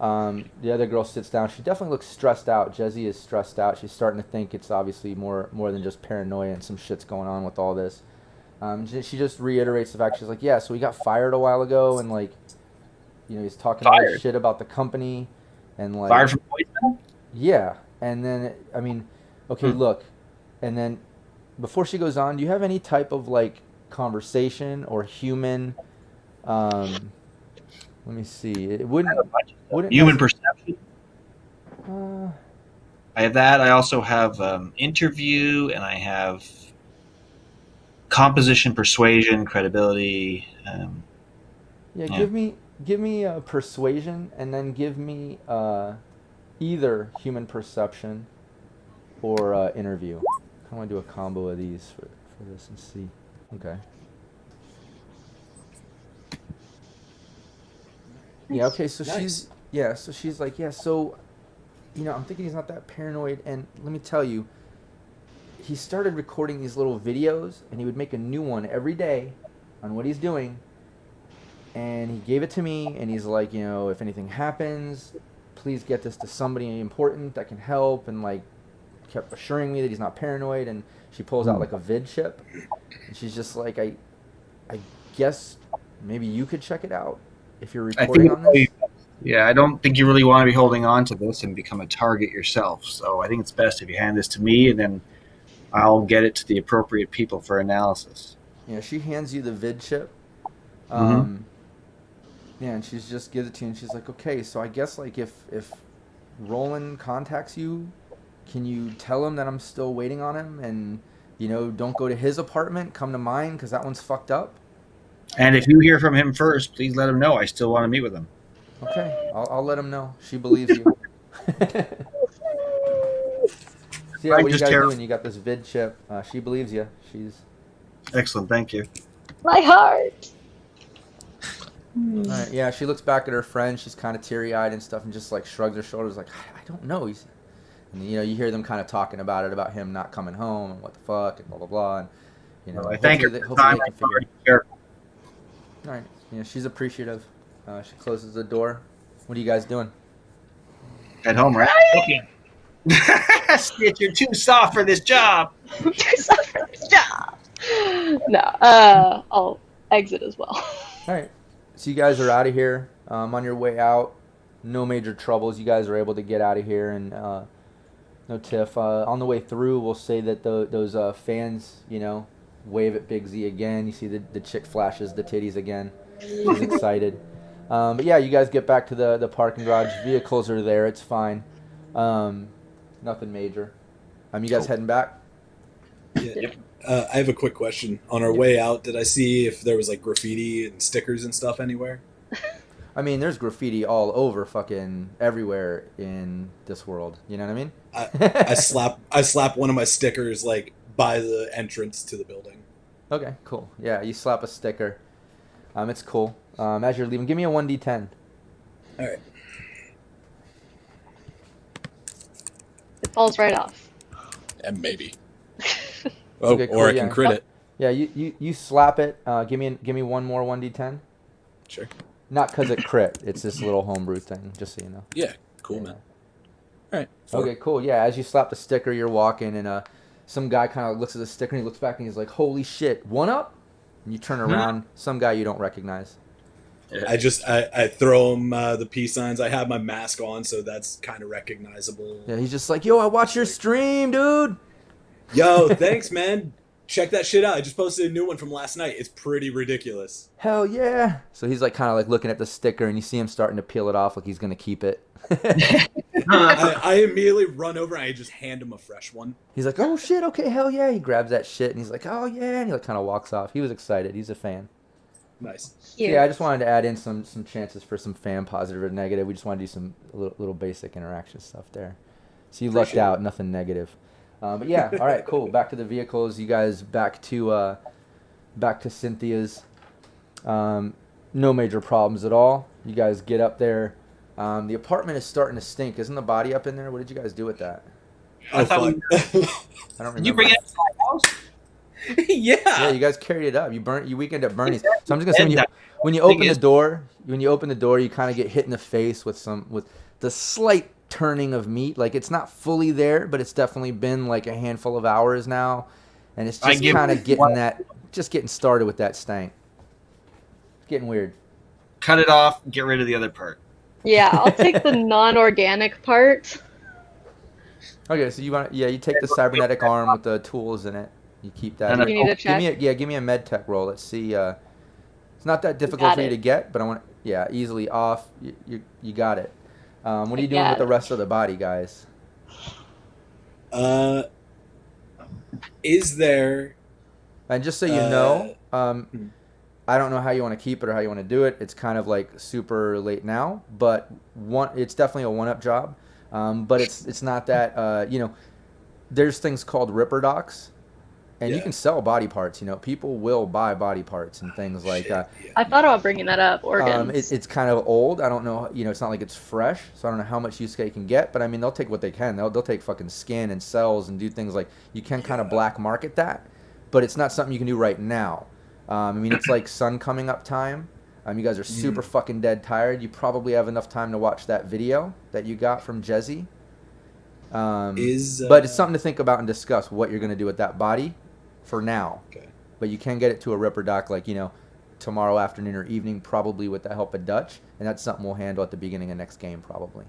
The other girl sits down. She definitely looks stressed out. Jesse is stressed out. She's starting to think it's obviously more than just paranoia and some shit's going on with all this. She just reiterates the fact. She's like, yeah, so we got fired a while ago, and like, you know, he's talking all this shit about the company, and like Fired from poison? yeah. And then I mean, okay, look, and then before she goes on, do you have any type of like conversation or human? Let me see. It wouldn't Human perception. Uh, I have that. I also have interview, and I have composition, persuasion, credibility. yeah, give me a persuasion, and then give me either human perception or interview. I want to do a combo of these for this and see. Okay. Yeah, okay, so Nice. she's like, yeah, so, you know, I'm thinking he's not that paranoid, and let me tell you, he started recording these little videos, and he would make a new one every day on what he's doing, and he gave it to me, and he's like, you know, if anything happens, please get this to somebody important that can help, and like, kept assuring me that he's not paranoid, and she pulls out like a vid chip, and she's just like, I guess maybe you could check it out if you're reporting on this. Yeah, I don't think you really want to be holding on to this and become a target yourself. So I think it's best if you hand this to me, and then I'll get it to the appropriate people for analysis. Yeah, she hands you the vid chip. Mm-hmm. Yeah, and she's just gives it to you, and she's like, okay, so I guess like if Roland contacts you, can you tell him that I'm still waiting on him, and you know, don't go to his apartment, come to mine, because that one's fucked up. And if you hear from him first, please let him know. I still want to meet with him. Okay, I'll let him know. She believes you. So yeah, what are you guys doing? You got this vid chip. She believes you. She's Excellent, thank you. My heart. all right. Yeah, she looks back at her friend. She's kind of teary-eyed and stuff, and just like shrugs her shoulders, like I don't know. And you know, you hear them kind of talking about it, about him not coming home and what the fuck and blah blah blah. And you know, Well, I thank her hopefully for the time. they can I'm figure. already careful. All right. Yeah, she's appreciative. She closes the door. What are you guys doing? At home, right? Stitch, you're too soft for this job. No, I'll exit as well. All right. So you guys are out of here. On your way out, no major troubles. You guys are able to get out of here, and no tiff. On the way through, we'll say that those fans, you know, wave at Big Z again. You see the chick flashes the titties again. She's excited. But yeah, you guys get back to the parking garage. Vehicles are there. It's fine. Nothing major. You guys heading back? Yeah. I have a quick question. On our way out, did I see if there was like graffiti and stickers and stuff anywhere? I mean, there's graffiti all over fucking everywhere in this world. You know what I mean? I slap one of my stickers like by the entrance to the building. Okay, cool. Yeah, you slap a sticker. It's cool. As you're leaving, give me a 1d10. All right. It falls right off. And maybe. Okay, cool, or I yeah. can crit it. Yeah, you slap it. Give me one more 1d10. Sure. Not because it crit. It's this little homebrew thing, just so you know. Yeah, cool, man. All right. 4. Okay, cool. Yeah, as you slap the sticker, you're walking, and some guy kind of looks at the sticker, and he looks back, and he's like, "Holy shit, one up!" And you turn around, some guy you don't recognize. I throw him the peace signs. I have my mask on, so that's kind of recognizable. Yeah, he's just like, "Yo, I watched your stream, dude." Yo, thanks, man. Check that shit out. I just posted a new one from last night. It's pretty ridiculous. Hell yeah! So he's like kind of like looking at the sticker, and you see him starting to peel it off, like he's gonna keep it. I immediately run over and I just hand him a fresh one. He's like, "Oh shit, okay, hell yeah!" He grabs that shit, and he's like, "Oh yeah!" And he like kind of walks off. He was excited. He's a fan. Nice. Cute. Yeah, I just wanted to add in some chances for some fan positive or negative. We just want to do some little basic interaction stuff there. So you lucked out, nothing negative. But yeah, all right, cool. Back to the vehicles. You guys back to Cynthia's. No major problems at all. You guys get up there. The apartment is starting to stink. Isn't the body up in there? What did you guys do with that? I thought I don't remember. you bring it to my house? Yeah, you guys carried it up. You weekend at Bernie's. So I'm just gonna say when you open the door, you kind of get hit in the face with the slight turning of meat. Like it's not fully there, but it's definitely been like a handful of hours now, and it's just kind of getting started with that stank. It's getting weird. Cut it off. Get rid of the other part. Yeah, I'll take the non-organic part. Okay, so you take the cybernetic arm with the tools in it. You keep that. You need to check. Give me a med tech roll. Let's see. It's not that difficult for you to get, but I want easily off. You got it. What are you doing with the rest of the body, guys? Is there? And just so you know, I don't know how you want to keep it or how you want to do it. It's kind of like super late now, but it's definitely a one-up job. But it's not that there's things called Ripper Docs, and you can sell body parts. People will buy body parts and things like that. I thought about bringing that up. Organs. It's kind of old. I don't know. It's not like it's fresh, so I don't know how much use they can get. But I mean, they'll take what they can. They'll take fucking skin and cells and do things like you can kind of black market that, but it's not something you can do right now. I mean, it's like sun coming up time. You guys are super fucking dead tired. You probably have enough time to watch that video that you got from Jezzy. But it's something to think about and discuss what you're going to do with that body for now. Okay. But you can get it to a Ripper Doc tomorrow afternoon or evening, probably with the help of Dutch. And that's something we'll handle at the beginning of next game, probably.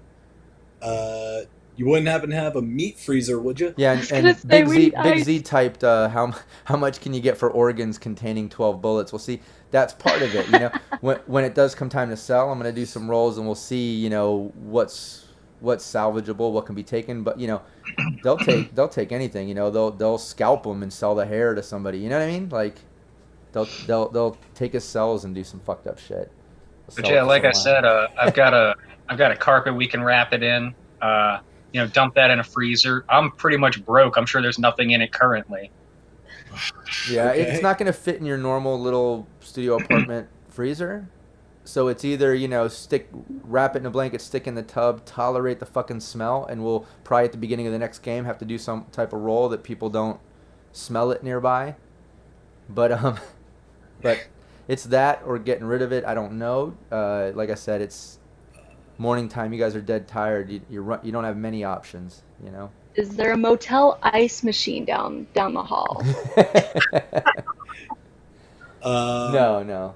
You wouldn't happen to have a meat freezer, would you? Yeah, and Big Z typed, how much can you get for organs containing 12 bullets? We'll see. That's part of it. When it does come time to sell, I'm going to do some rolls and we'll see, what's salvageable, what can be taken. But they'll take anything. They'll scalp them and sell the hair to somebody. You know what I mean? Like they'll take his cells and do some fucked up shit. But yeah, like I said, I've got a carpet we can wrap it in. Dump that in a freezer. I'm pretty much broke. I'm sure there's nothing in it currently. Yeah, Okay. It's not going to fit in your normal little studio apartment freezer. So it's either, wrap it in a blanket, stick in the tub, tolerate the fucking smell, and we'll probably at the beginning of the next game have to do some type of roll that people don't smell it nearby. But it's that or getting rid of it. I don't know. Like I said, it's morning time. You guys are dead tired. You don't have many options, Is there a motel ice machine down the hall? No.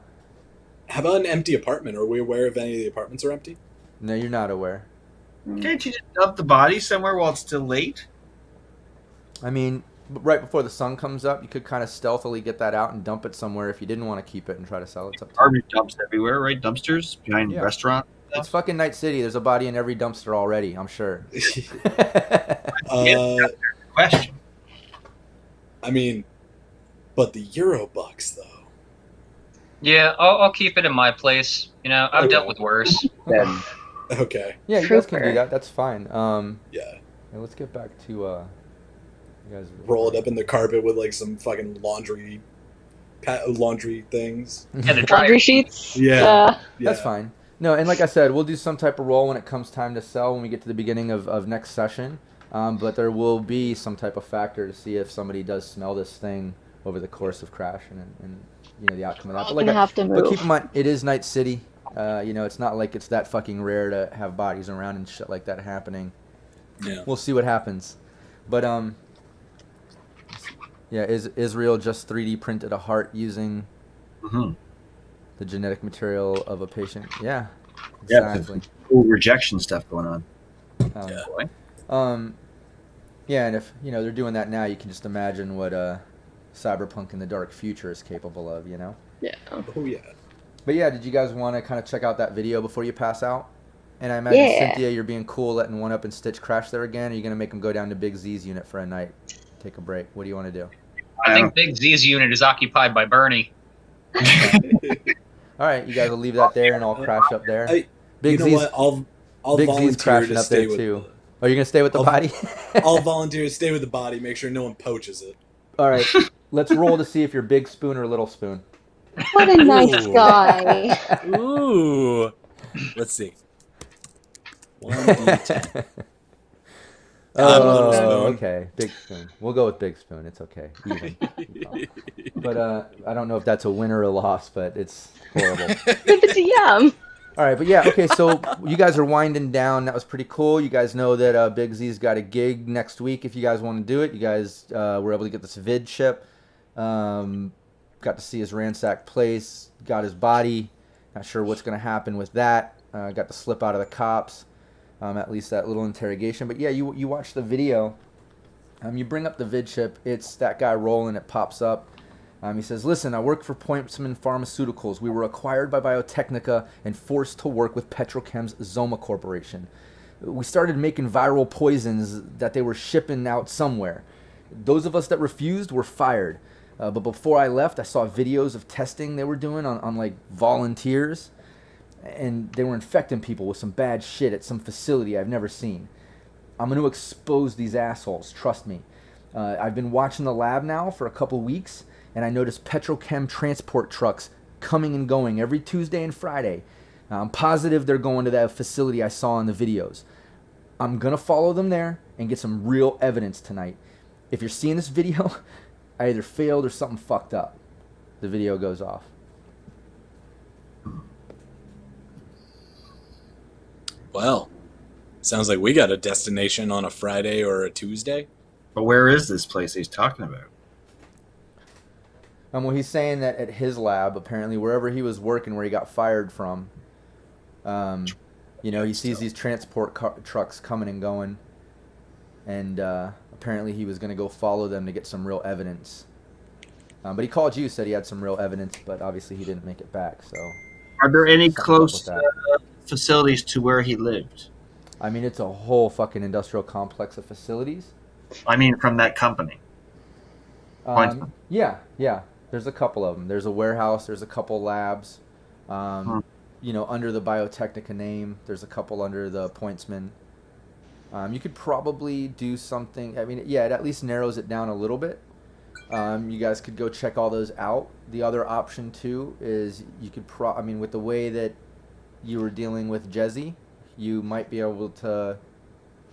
How about an empty apartment? Are we aware if any of the apartments are empty? No, you're not aware. Can't you just dump the body somewhere while it's still late? I mean, right before the sun comes up, you could kind of stealthily get that out and dump it somewhere if you didn't want to keep it and try to sell it. It's up to you. Garbage dumps everywhere, right? Dumpsters behind Yeah. restaurant. It's fucking Night City. There's a body in every dumpster already, I'm sure. Question. I mean, but the Eurobucks though. Yeah, I'll keep it in my place. You know, I've dealt with worse. Then Okay. Yeah, you guys can do Trooper. that. That's fine. Yeah. Let's get back to you guys. Roll it up in the carpet with like some fucking laundry things. Yeah, the dryer. Laundry sheets. Yeah. That's fine. No, and like I said, we'll do some type of roll when it comes time to sell when we get to the beginning of next session. But there will be some type of factor to see if somebody does smell this thing over the course of Crash and you know the outcome of that. But, Gonna have to but keep move. in mind, it is Night City. You know, it's not like it's that fucking rare to have bodies around and shit like that happening. Yeah. We'll see what happens. But yeah, is Israel just 3D printed a heart using the genetic material of a patient? Yeah, exactly. cool rejection stuff going on. Yeah, and if you know they're doing that now, you can just imagine what Cyberpunk in the dark future is capable of. You know. Yeah. Oh yeah. But yeah, did you guys want to kind of check out that video before you pass out? And I imagine, Yeah. Cynthia, you're being cool, letting One Up and Stitch crash there again. Or are you going to make them go down to Big Z's unit for a night? Take a break. What do you want to do? I think Big Z's unit is occupied by Bernie. All right, you guys will leave that there, and I'll crash up there. You know what? I'll Big Z's volunteer crashing to up stay there with. too. Oh, you're going to stay with the body? I'll volunteer to stay with the body. Make sure no one poaches it. All right, let's roll to see if you're Big Spoon or Little Spoon. What a nice guy. Ooh. Let's see. 1d10. Oh, Spoon. okay. Big Spoon. We'll go with Big Spoon. It's okay. Even. But I don't know if that's a win or a loss, but it's horrible. Good to DM. All right, but yeah, okay, so you guys are winding down. That was pretty cool. You guys know that Big Z's got a gig next week if you guys want to do it. You guys were able to get this vid chip. Got to see his ransacked place. Got his body. Not sure what's going to happen with that. Got to slip out of the cops. At least that little interrogation. But yeah, you watch the video. You bring up the vid chip. It's that guy rolling. It pops up. He says, "Listen, I work for Pointsman Pharmaceuticals. We were acquired by Biotechnica and forced to work with Petrochem's Zoma Corporation. We started making viral poisons that they were shipping out somewhere. Those of us that refused were fired. But before I left, I saw videos of testing they were doing on like volunteers. And they were infecting people with some bad shit at some facility I've never seen. I'm going to expose these assholes, trust me. I've been watching the lab now for a couple weeks, and I noticed Petrochem transport trucks coming and going every Tuesday and Friday. I'm positive they're going to that facility I saw in the videos. I'm going to follow them there and get some real evidence tonight. If you're seeing this video, I either failed or something fucked up." The video goes off. Well, sounds like we got a destination on a Friday or a Tuesday. But where is this place he's talking about? Well, he's saying that at his lab, apparently, wherever he was working, where he got fired from, you know, he sees these transport trucks coming and going, and apparently he was going to go follow them to get some real evidence. But he called you, said he had some real evidence, but obviously he didn't make it back. So, Are there any something up close with that. facilities to where he lived? I mean, it's a whole fucking industrial complex of facilities. I mean, from that company. Yeah. There's a couple of them. There's a warehouse. There's a couple labs. You know, under the Biotechnica name. There's a couple under the Pointsman. You could probably do something. I mean, yeah, it at least narrows it down a little bit. You guys could go check all those out. The other option too is you could I mean, with the way that you were dealing with Jezzy, you might be able to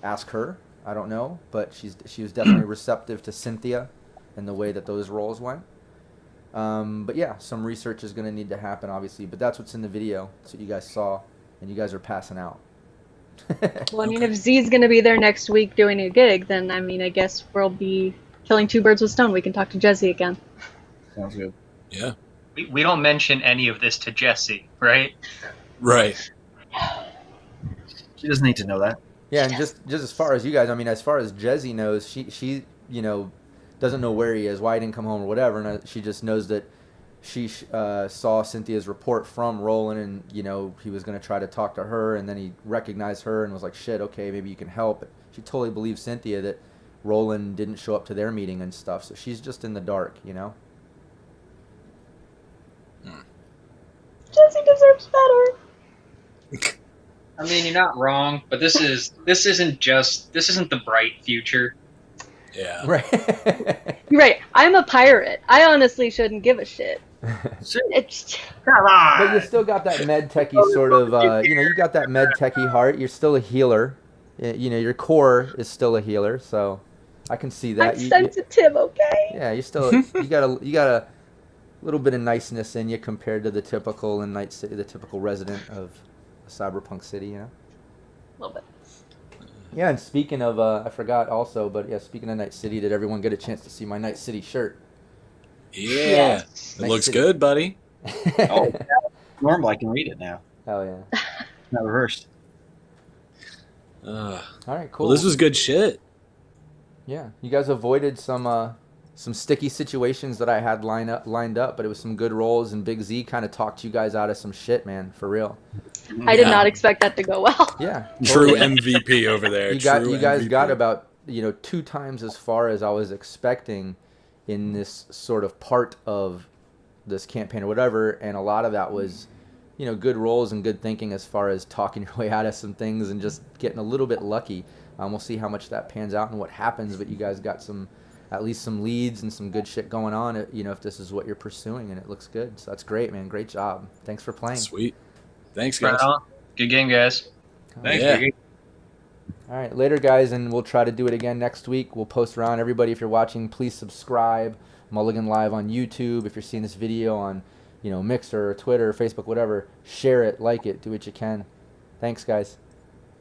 ask her. I don't know, but she was definitely receptive to Cynthia and the way that those roles went. But yeah, some research is going to need to happen, obviously. But that's what's in the video. That's what you guys saw, and you guys are passing out. Well, I mean, if Z's going to be there next week doing a gig, then, I mean, I guess we'll be killing two birds with stone. We can talk to Jesse again. Sounds good. Yeah. We don't mention any of this to Jesse, right? Right. She doesn't need to know that. Yeah, and just as far as you guys, I mean, as far as Jesse knows, she you know, doesn't know where he is, why he didn't come home or whatever, and she just knows that she saw Cynthia's report from Roland, and he was going to try to talk to her, and then he recognized her and was like, shit, okay, maybe you can help. She totally believes Cynthia that Roland didn't show up to their meeting and stuff, so she's just in the dark. Jesse deserves better. I mean, you're not wrong, but this isn't the bright future. Yeah. Right. You're right. I'm a pirate. I honestly shouldn't give a shit. It's Come on. But you still got that med techie sort of, you got that med techie heart. You're still a healer. Your core is still a healer, so I can see that. I'm sensitive, okay? Yeah, you got a little bit of niceness in you compared to the typical in Night City, the typical resident of a cyberpunk city, A little bit. Yeah, and speaking of, I forgot also, but yeah, speaking of Night City, did everyone get a chance to see my Night City shirt? Yeah. Yes. It looks good, buddy. Oh, yeah. Normal. I can read it now. Hell yeah. Not reversed. All right, cool. Well, this was good shit. Yeah, you guys avoided some sticky situations that I had lined up, but it was some good rolls, and Big Z kind of talked you guys out of some shit, man, for real. I did Yeah. not expect that to go well. Yeah. True MVP over there. You guys got about 2 times as far as I was expecting in this sort of part of this campaign or whatever, and a lot of that was good rolls and good thinking as far as talking your way out of some things and just getting a little bit lucky. We'll see how much that pans out and what happens, but you guys got at least some leads and some good shit going on, if this is what you're pursuing, and it looks good. So that's great, man. Great job. Thanks for playing. Sweet. Thanks, Right guys. on. Good game, guys. Thanks. Yeah. Ricky. All right, later, guys, and we'll try to do it again next week. We'll post around. Everybody, if you're watching, please subscribe. Mulligan Live on YouTube. If you're seeing this video on, Mixer, Twitter, Facebook, whatever, share it, like it, do what you can. Thanks, guys.